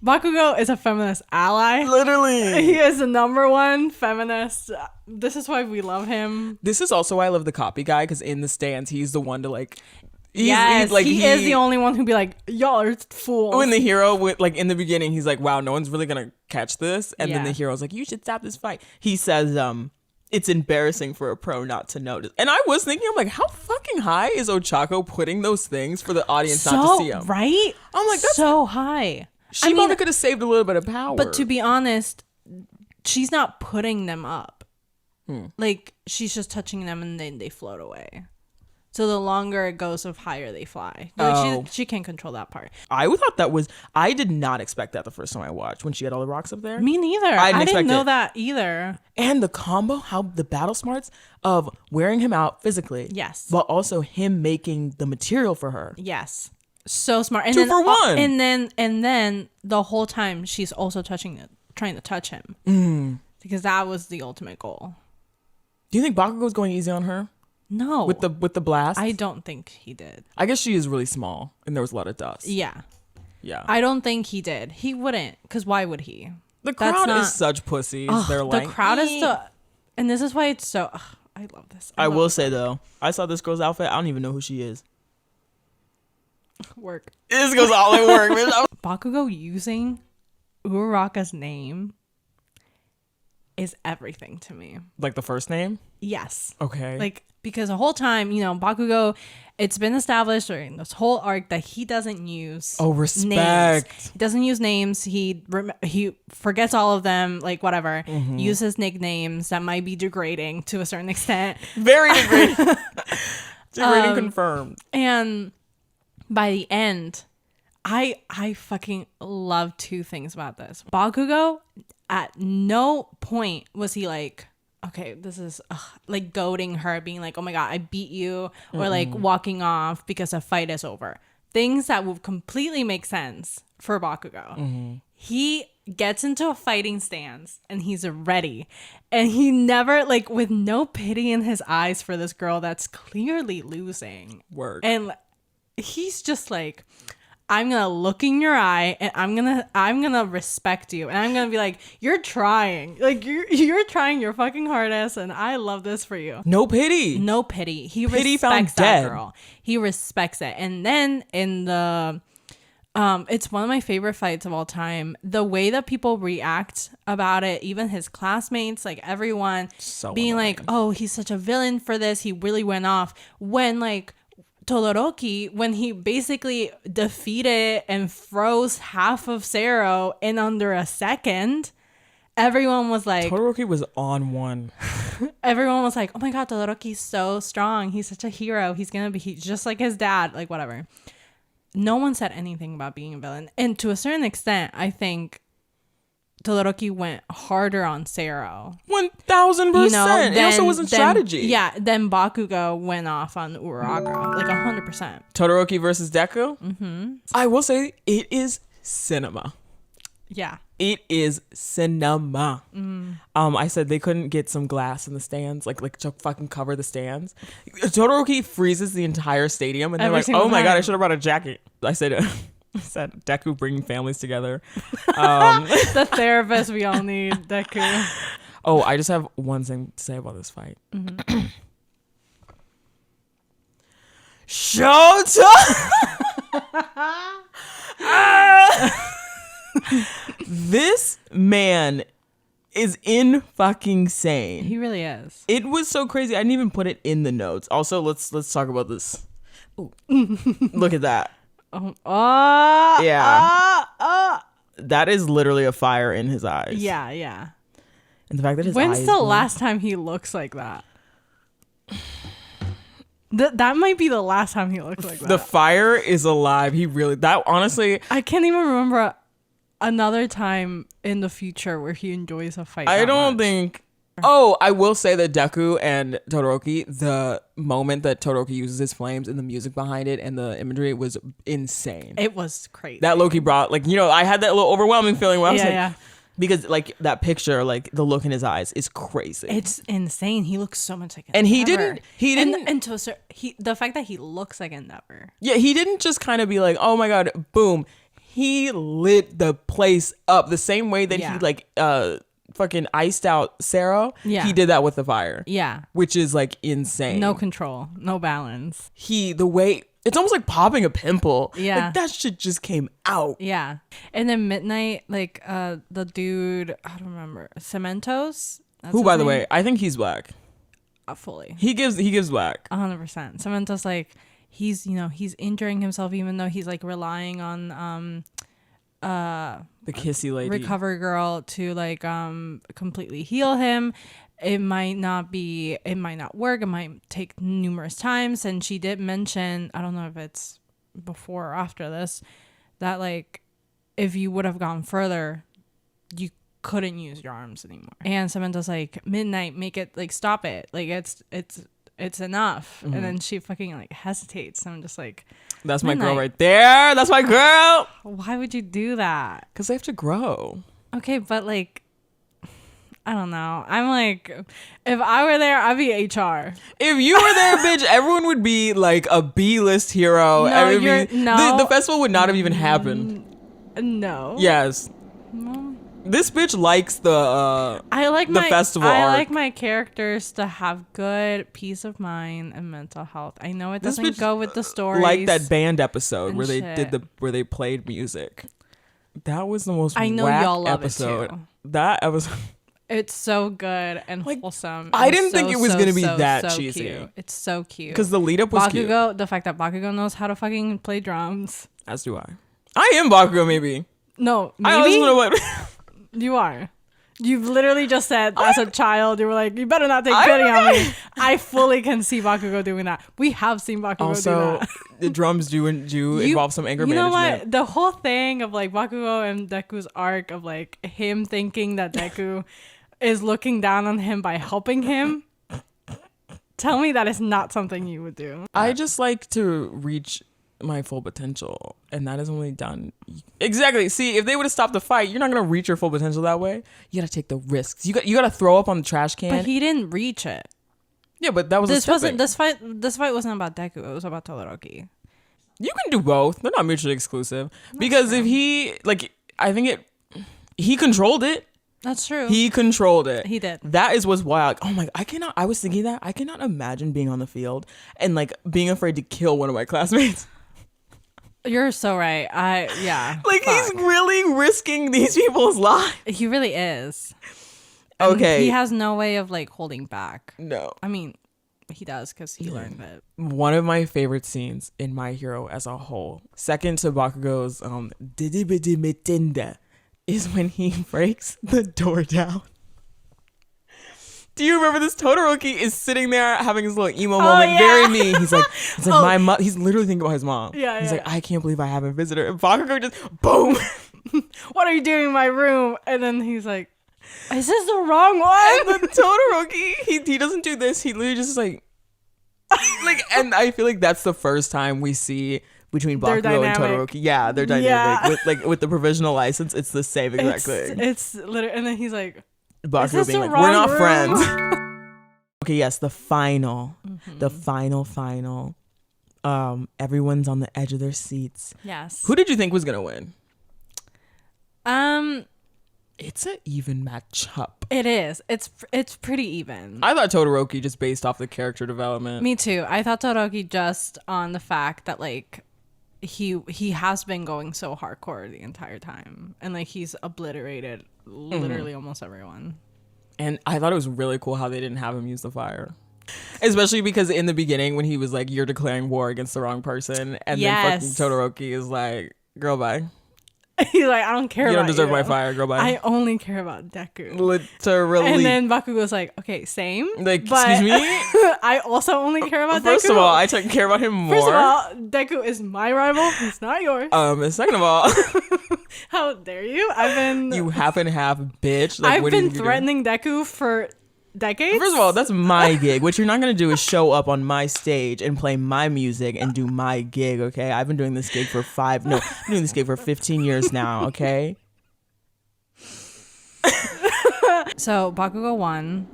Bakugo is a feminist ally. Literally. He is the #1 feminist. This is why we love him. This is also why I love the copy guy, because in the stands, he's the one to like... He is the only one who'd be like, y'all are fools. When the hero, like in the beginning, he's like, wow, no one's really going to catch this. And then the hero's like, you should stop this fight. He says, it's embarrassing for a pro not to notice. And I was thinking, I'm like, how fucking high is Ochaco putting those things for the audience not to see him? Right? I'm like, that's so high. She probably could have saved a little bit of power. But to be honest, she's not putting them up. Like, she's just touching them and then they float away. So the longer it goes, the higher they fly. She can't control that part. I thought that was. I did not expect that the first time I watched when she had all the rocks up there. Me neither. I didn't know that either. And the combo, how the battle smarts of wearing him out physically. Yes. But also him making the material for her. Yes. So smart. And 2 for 1. And then the whole time she's also trying to touch him. Because that was the ultimate goal. Do you think Bakugo's going easy on her? No. With the blast? I don't think he did. I guess she is really small and there was a lot of dust. Yeah. Yeah. I don't think he did. He wouldn't, because why would he? The crowd is such pussies. They're like, the crowd is so, and this is why it's so, I love this. I will say though, I saw this girl's outfit. I don't even know who she is. Work. This goes all in work. Bakugo using Uraraka's name is everything to me. Like the first name? Yes. Okay. Like, because the whole time, Bakugo, it's been established during this whole arc that he doesn't use respect. names. He doesn't use names. He forgets all of them, like whatever. Uses nicknames that might be degrading to a certain extent. Very degrading. Degrading confirmed. And by the end, I fucking love 2 things about this. Bakugo, at no point was he like, okay, this is like goading her, being like, oh my god, I beat you, or like walking off because a fight is over. Things that would completely make sense for Bakugo. He gets into a fighting stance and he's ready, and he never, like, with no pity in his eyes for this girl that's clearly losing. Word. And he's just like, I'm gonna look in your eye and I'm gonna respect you, and I'm gonna be like, you're trying, like you're trying your fucking hardest, and I love this for you. No pity. No pity. He Pity respects found that dead. girl. He respects it. And then in the it's one of my favorite fights of all time. The way that people react about it, even his classmates, like everyone, So being annoying. like, oh, he's such a villain for this. He really went off. When like Todoroki, when he basically defeated and froze half of Sero in under a second, everyone was like, Todoroki was on one. everyone was like, oh my god, Todoroki's so strong. He's such a hero. He's gonna be just like his dad, like whatever. No one said anything about being a villain. And to a certain extent, I think Todoroki went harder on Sero. 1000%. It also wasn't strategy. Yeah, then Bakugo went off on Uraraka, like 100%. Todoroki versus Deku? I will say, it is cinema. Yeah. It is cinema. I said they couldn't get some glass in the stands, like to fucking cover the stands. Todoroki freezes the entire stadium, and they're Every like, single "Oh my time. god, I should have brought a jacket." I said Deku bringing families together. The therapist we all need, Deku. Oh, I just have one thing to say about this fight. Showtime. This man is in fucking sane. He really is. It was so crazy. I didn't even put it in the notes. Also, let's talk about this. Ooh. Look at that. Yeah. That is literally a fire in his eyes. Yeah, yeah. And the fact that his When's eyes the blue. last time he looks like that? That might be the last time he looked like that. The fire is alive. He really, that honestly, I can't even remember another time in the future where he enjoys a fight. I that don't much. think. Oh, I will say that Deku and Todoroki, the moment that Todoroki uses his flames and the music behind it and the imagery was insane. It was crazy. That Loki brought, like, I had that little overwhelming feeling where I was like, yeah. because like that picture, like the look in his eyes is crazy. It's insane. He looks so much like And he Endeavor. didn't- and to a certain, the fact that he looks like Endeavor. Yeah, he didn't just kind of be like, oh my god, boom. He lit the place up the same way that he like fucking iced out Sarah. Yeah. He did that with the fire. Yeah. Which is like insane. No control, no balance. The way it's almost like popping a pimple. Yeah. Like that shit just came out. Yeah. And then Midnight, like the dude, I don't remember, Cementos. That's Who, his by the name? way, I think he's black. Fully. He gives black. 100%. Cementos, like, he's injuring himself, even though he's like relying on The kissy lady. Recover Girl to like completely heal him. it might not work. It might take numerous times. And she did mention, I don't know if it's before or after this, that like if you would have gone further, you couldn't use your arms anymore. And Samantha's like, midnight, make it, like, stop it, like it's enough. And then she fucking like hesitates. I'm just like, that's my girl right there. That's my girl. Why would you do that? Because they have to grow. Okay, but like, I don't know. I'm like, if I were there, I'd be HR. If you were there, bitch, everyone would be like a B-list hero. The festival would not have even happened. No. Yes. No. This bitch likes the festival I arc. like my characters to have good peace of mind and mental health. I know it doesn't go with the stories. Like that band episode where they played music. That was the most I know whack y'all love episode. It too. That episode. It's so good and like, wholesome. I didn't think it was gonna be that cheesy. Cute. It's so cute. Because the lead up was cute. The fact that Bakugo knows how to fucking play drums. As do I. I am Bakugo, maybe. No, maybe? I always know what. You are. You've literally just said as a child, you were like, you better not take pity on me. I fully can see Bakugo doing that. We have seen Bakugo do that. The drums do involve some anger management. You know what? The whole thing of like Bakugo and Deku's arc of like him thinking that Deku is looking down on him by helping him. Tell me that is not something you would do. I just like to reach my full potential, and that is only done exactly. See, if they would have stopped the fight, you're not gonna reach your full potential that way. You gotta take the risks. You gotta throw up on the trash can. But he didn't reach it. Yeah, but that was this fight wasn't about Deku. It was about Todoroki. You can do both. They're not mutually exclusive. Because if he he controlled it. That's true. He controlled it. He did. That is what's wild. Oh my! I was thinking that I cannot imagine being on the field and like being afraid to kill one of my classmates. You're so right. Like, he's really risking these people's lives. He really is. And okay. he has no way of like holding back. No. I mean, he does because he learned it. One of my favorite scenes in My Hero as a whole, second to Bakugo's is when he breaks the door down. Do you remember this? Todoroki is sitting there having his little emo moment, yeah. very me. He's like, my mom. He's literally thinking about his mom. Yeah, he's like, I can't believe I have a visitor. And Bakugo just boom. What are you doing in my room? And then he's like, is this the wrong one? And then Todoroki, he doesn't do this. He literally just like, and I feel like that's the first time we see between Bakugo and Todoroki. Yeah, they're dynamic. Yeah. With the provisional license, it's the same exact thing. It's literally, and then he's like, Bakugo being like, we're not friends. Okay, yes, the final. Everyone's on the edge of their seats. Yes. Who did you think was gonna win? It's an even matchup. It is. It's pretty even. I thought Todoroki, just based off the character development. Me too. I thought Todoroki just on the fact that like he has been going so hardcore the entire time, and like he's obliterated literally almost everyone. And I thought it was really cool how they didn't have him use the fire, especially because in the beginning when he was like, you're declaring war against the wrong person, and then fucking Todoroki is like, girl, bye. He's like, I don't care about you. You don't deserve my fire, girl, bye. I only care about Deku. Literally. And then Bakugo's like, okay, same. Like, excuse me? I also only care about Deku. First of all, I care about him more. First of all, Deku is my rival. He's not yours. And second of all, how dare you? You half and half, bitch. Like, I've been threatening Deku for decades. First of all, that's my gig. What you're not gonna do is show up on my stage and play my music and do my gig, okay? I've been doing this gig for 15 years now, okay? So Bakugo won,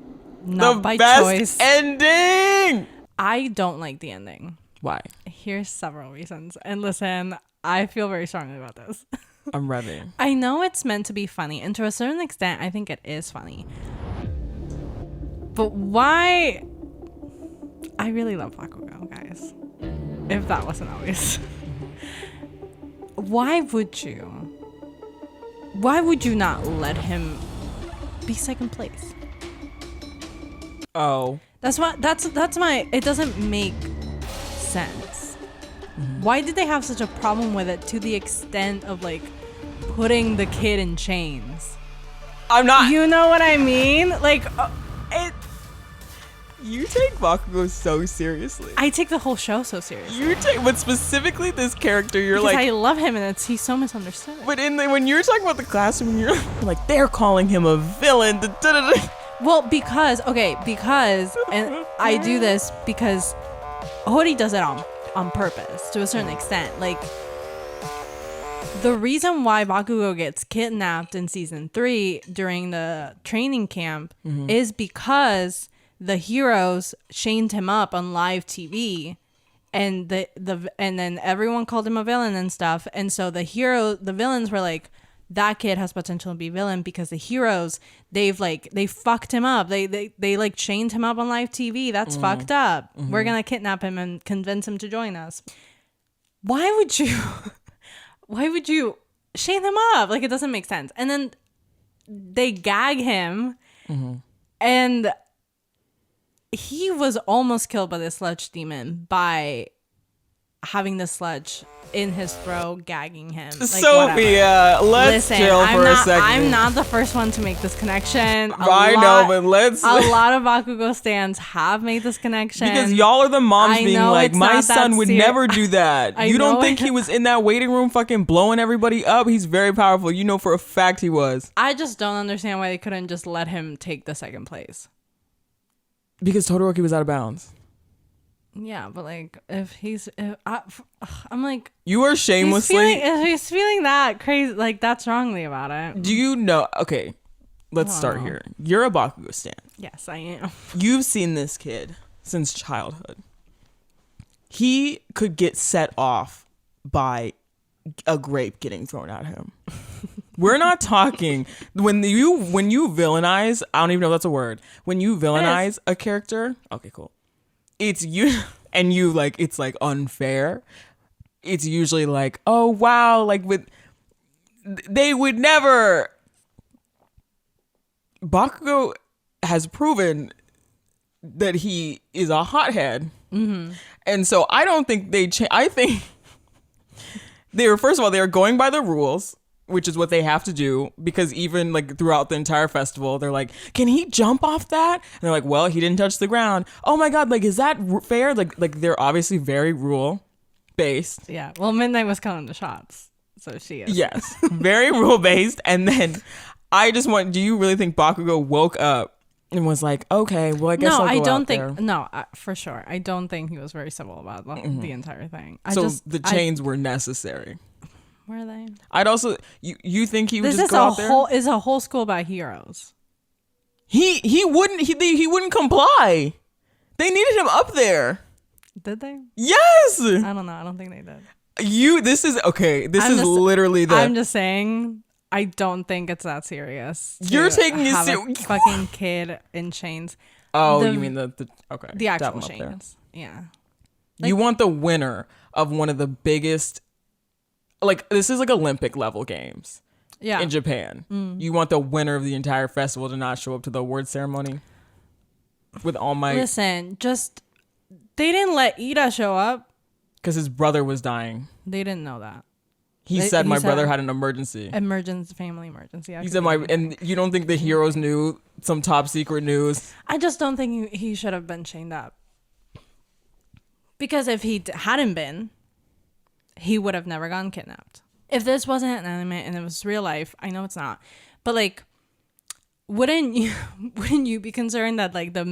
not by choice. Ending. I don't like the ending. Why? Here's several reasons. And listen, I feel very strongly about this. I'm ready. I know it's meant to be funny, and to a certain extent, I think it is funny. But why? I really love Bakugo, guys. If that wasn't obvious. Why would you? Why would you not let him be second place? Oh. That's my, it doesn't make sense. Why did they have such a problem with it to the extent of like putting the kid in chains? I'm not. You know what I mean? Like, You take Bakugo so seriously. I take the whole show so seriously. But specifically this character, you're because like, I love him and he's so misunderstood. but when you're talking about the classroom, you're like, they're calling him a villain. Well, because and I do this because Hori does it on purpose to a certain extent. Like, the reason why Bakugo gets kidnapped in season 3 during the training camp is because the heroes chained him up on live TV, and and then everyone called him a villain and stuff. And so the villains were like, that kid has potential to be villain because the heroes, they fucked him up. They like chained him up on live TV. That's fucked up. We're gonna kidnap him and convince him to join us. Why would you chain him up? Like, it doesn't make sense. And then they gag him, and he was almost killed by the sludge demon by having the sludge in his throat, gagging him. Like, Sofía, let's chill for a second. I'm not the first one to make this connection. I know, but let's. A lot of Bakugo stans have made this connection. Because y'all are the moms being like, my son would never do that. You don't think he was in that waiting room fucking blowing everybody up? He's very powerful. You know for a fact he was. I just don't understand why they couldn't just let him take the second place. Because Todoroki was out of bounds. Yeah, but like, I'm like, you are shamelessly. If he's feeling that crazy, like, that's wrongly about it. Do you know? Okay, let's start here. You're a Bakugo stan. Yes, I am. You've seen this kid since childhood. He could get set off by a grape getting thrown at him. We're not talking when you villainize. I don't even know if that's a word. When you villainize a character, okay, cool. It's you and you like, it's like unfair. It's usually like, oh wow, like they would never. Bakugo has proven that he is a hothead, and so I don't think I think they were, first of all, they are going by the rules, which is what they have to do, because even like throughout the entire festival, they're like, can he jump off that? And they're like, well, he didn't touch the ground. Oh my God, like, is that fair? Like they're obviously very rule based. Yeah. Well, Midnight was calling the shots, so she is. Yes. Very rule based. And then do you really think Bakugo woke up and was like, okay, well, I guess I'll go I don't out think, there. no, for sure. I don't think he was very civil about the entire thing. The chains were necessary. Were they? I'd also, you think he would this just is go out there? This is a whole school about heroes. He wouldn't comply. They needed him up there. Did they? Yes. I don't know. I don't think they did. This is literally the. I'm just saying, I don't think it's that serious. You're taking it serious. Fucking kid in chains. Oh, you mean the actual chains? Yeah. Like, you want the winner of one of the biggest. Like, this is like Olympic level games. Yeah. In Japan. You want the winner of the entire festival to not show up to the award ceremony with All Might. Listen, they didn't let Ida show up because his brother was dying. They didn't know that. He said my brother had an emergency. Family emergency. He said and you don't think the heroes knew some top secret news? I just don't think he should have been chained up. Because if he hadn't been, he would have never gotten kidnapped. If this wasn't an anime and it was real life, I know it's not, but like, wouldn't you be concerned that like the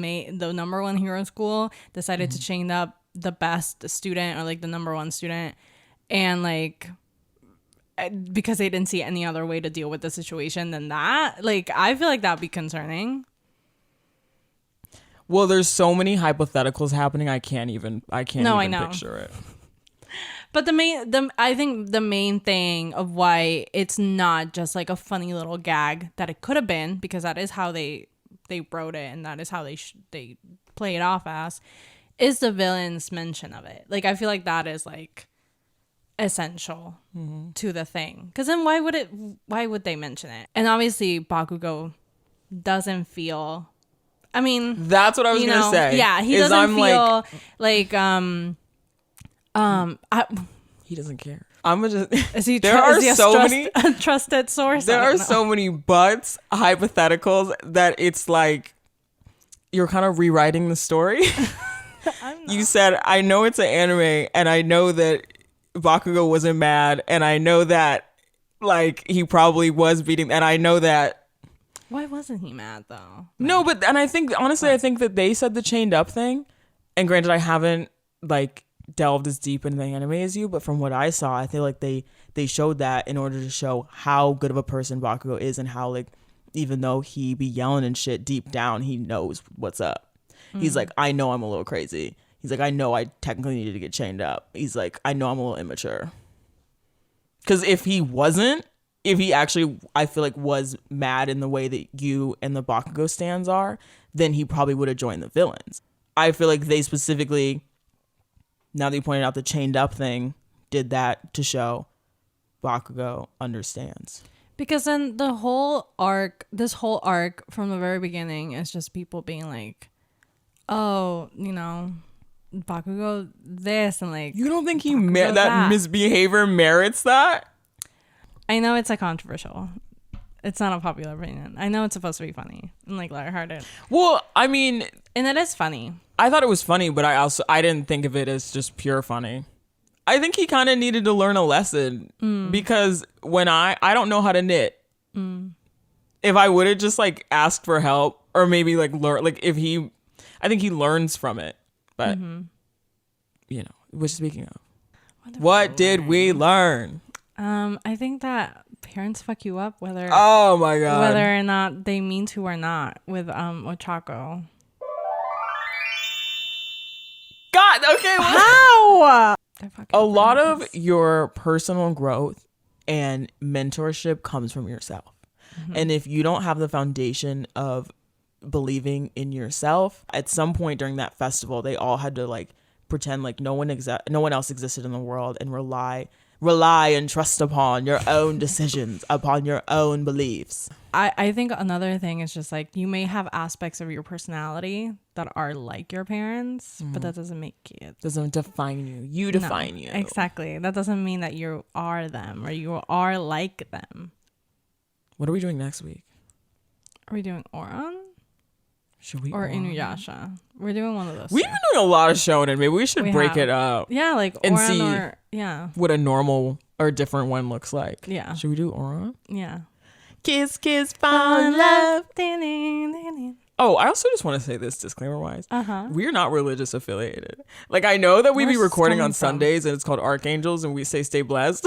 number one hero school decided to chain up the best student or like the number one student, and like, because they didn't see any other way to deal with the situation than that? Like, I feel like that'd be concerning. Well, there's so many hypotheticals happening. I can't even picture it. But I think the main thing of why it's not just like a funny little gag that it could have been, because that is how they wrote it and that is how they play it off as, is the villain's mention of it. Like, I feel like that is like essential to the thing. Because then why would they mention it? And obviously Bakugo doesn't feel. I mean, that's what I was gonna say. Yeah, he doesn't feel like he doesn't care. I'm gonna just. Is he? There are is he so many a trusted source. There are so many buts, hypotheticals that it's like, you're kind of rewriting the story. You said, I know it's an anime, and I know that Bakugo wasn't mad, and I know that, like, he probably was beating, and I know that. Why wasn't he mad, though? No, but, and I think, honestly, I think that they said the chained up thing, and granted, I haven't, like, delved as deep into the anime as you, but from what I saw, I feel like they showed that in order to show how good of a person Bakugo is, and how, like, even though he be yelling and shit, deep down, he knows what's up. He's like, I know I'm a little crazy. He's like, I know I technically needed to get chained up. He's like, I know I'm a little immature. Because if he actually, I feel like, was mad in the way that you and the Bakugo stands are, then he probably would have joined the villains. I feel like they specifically, now that you pointed out the chained up thing, did that to show Bakugo understands. Because then this whole arc from the very beginning is just people being like, oh, you know, Bakugo this and like. You don't think that misbehavior merits that? I know it's like controversial. It's not a popular opinion. I know it's supposed to be funny and like lighthearted. Well, I mean, and it is funny. I thought it was funny, but I didn't think of it as just pure funny. I think he kind of needed to learn a lesson because when I don't know how to knit. If I would have just like asked for help or maybe like learn, like if he. I think he learns from it, but you know, which speaking of, what did we learn? I think that parents fuck you up whether oh my god whether or not they mean to or not with Ochaco. God, okay, how? A lot of your personal growth and mentorship comes from yourself, and if you don't have the foundation of believing in yourself, at some point during that festival they all had to like pretend like no one else existed in the world and rely and trust upon your own decisions, upon your own beliefs. I think another thing is just like you may have aspects of your personality that are like your parents, but that doesn't make you, doesn't define you. You define you. Exactly. That doesn't mean that you are them or you are like them. What are we doing next week? Are we doing Oran? Should we? Or Inuyasha? We're doing one of those. We've been doing a lot of shonen. Maybe we should break it up. Yeah, like and Oran see or what a normal or different one looks like. Yeah. Should we do Oran? Yeah. Kiss, kiss, fall in love. love. Oh, I also just want to say this disclaimer wise. We're not religious affiliated. Like I know that we be Where's recording on this coming from? Sundays and it's called Archangels and we say stay blessed.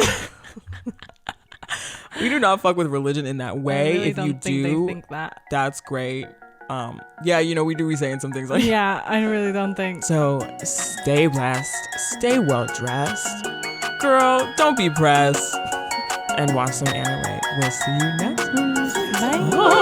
We do not fuck with religion in that way. I really if don't you think do, they think that. That's great. Yeah, you know, we do be saying some things like yeah, I really don't think. So stay blessed, stay well dressed. Girl, don't be pressed. And watch some anime. We'll see you next week. Bye.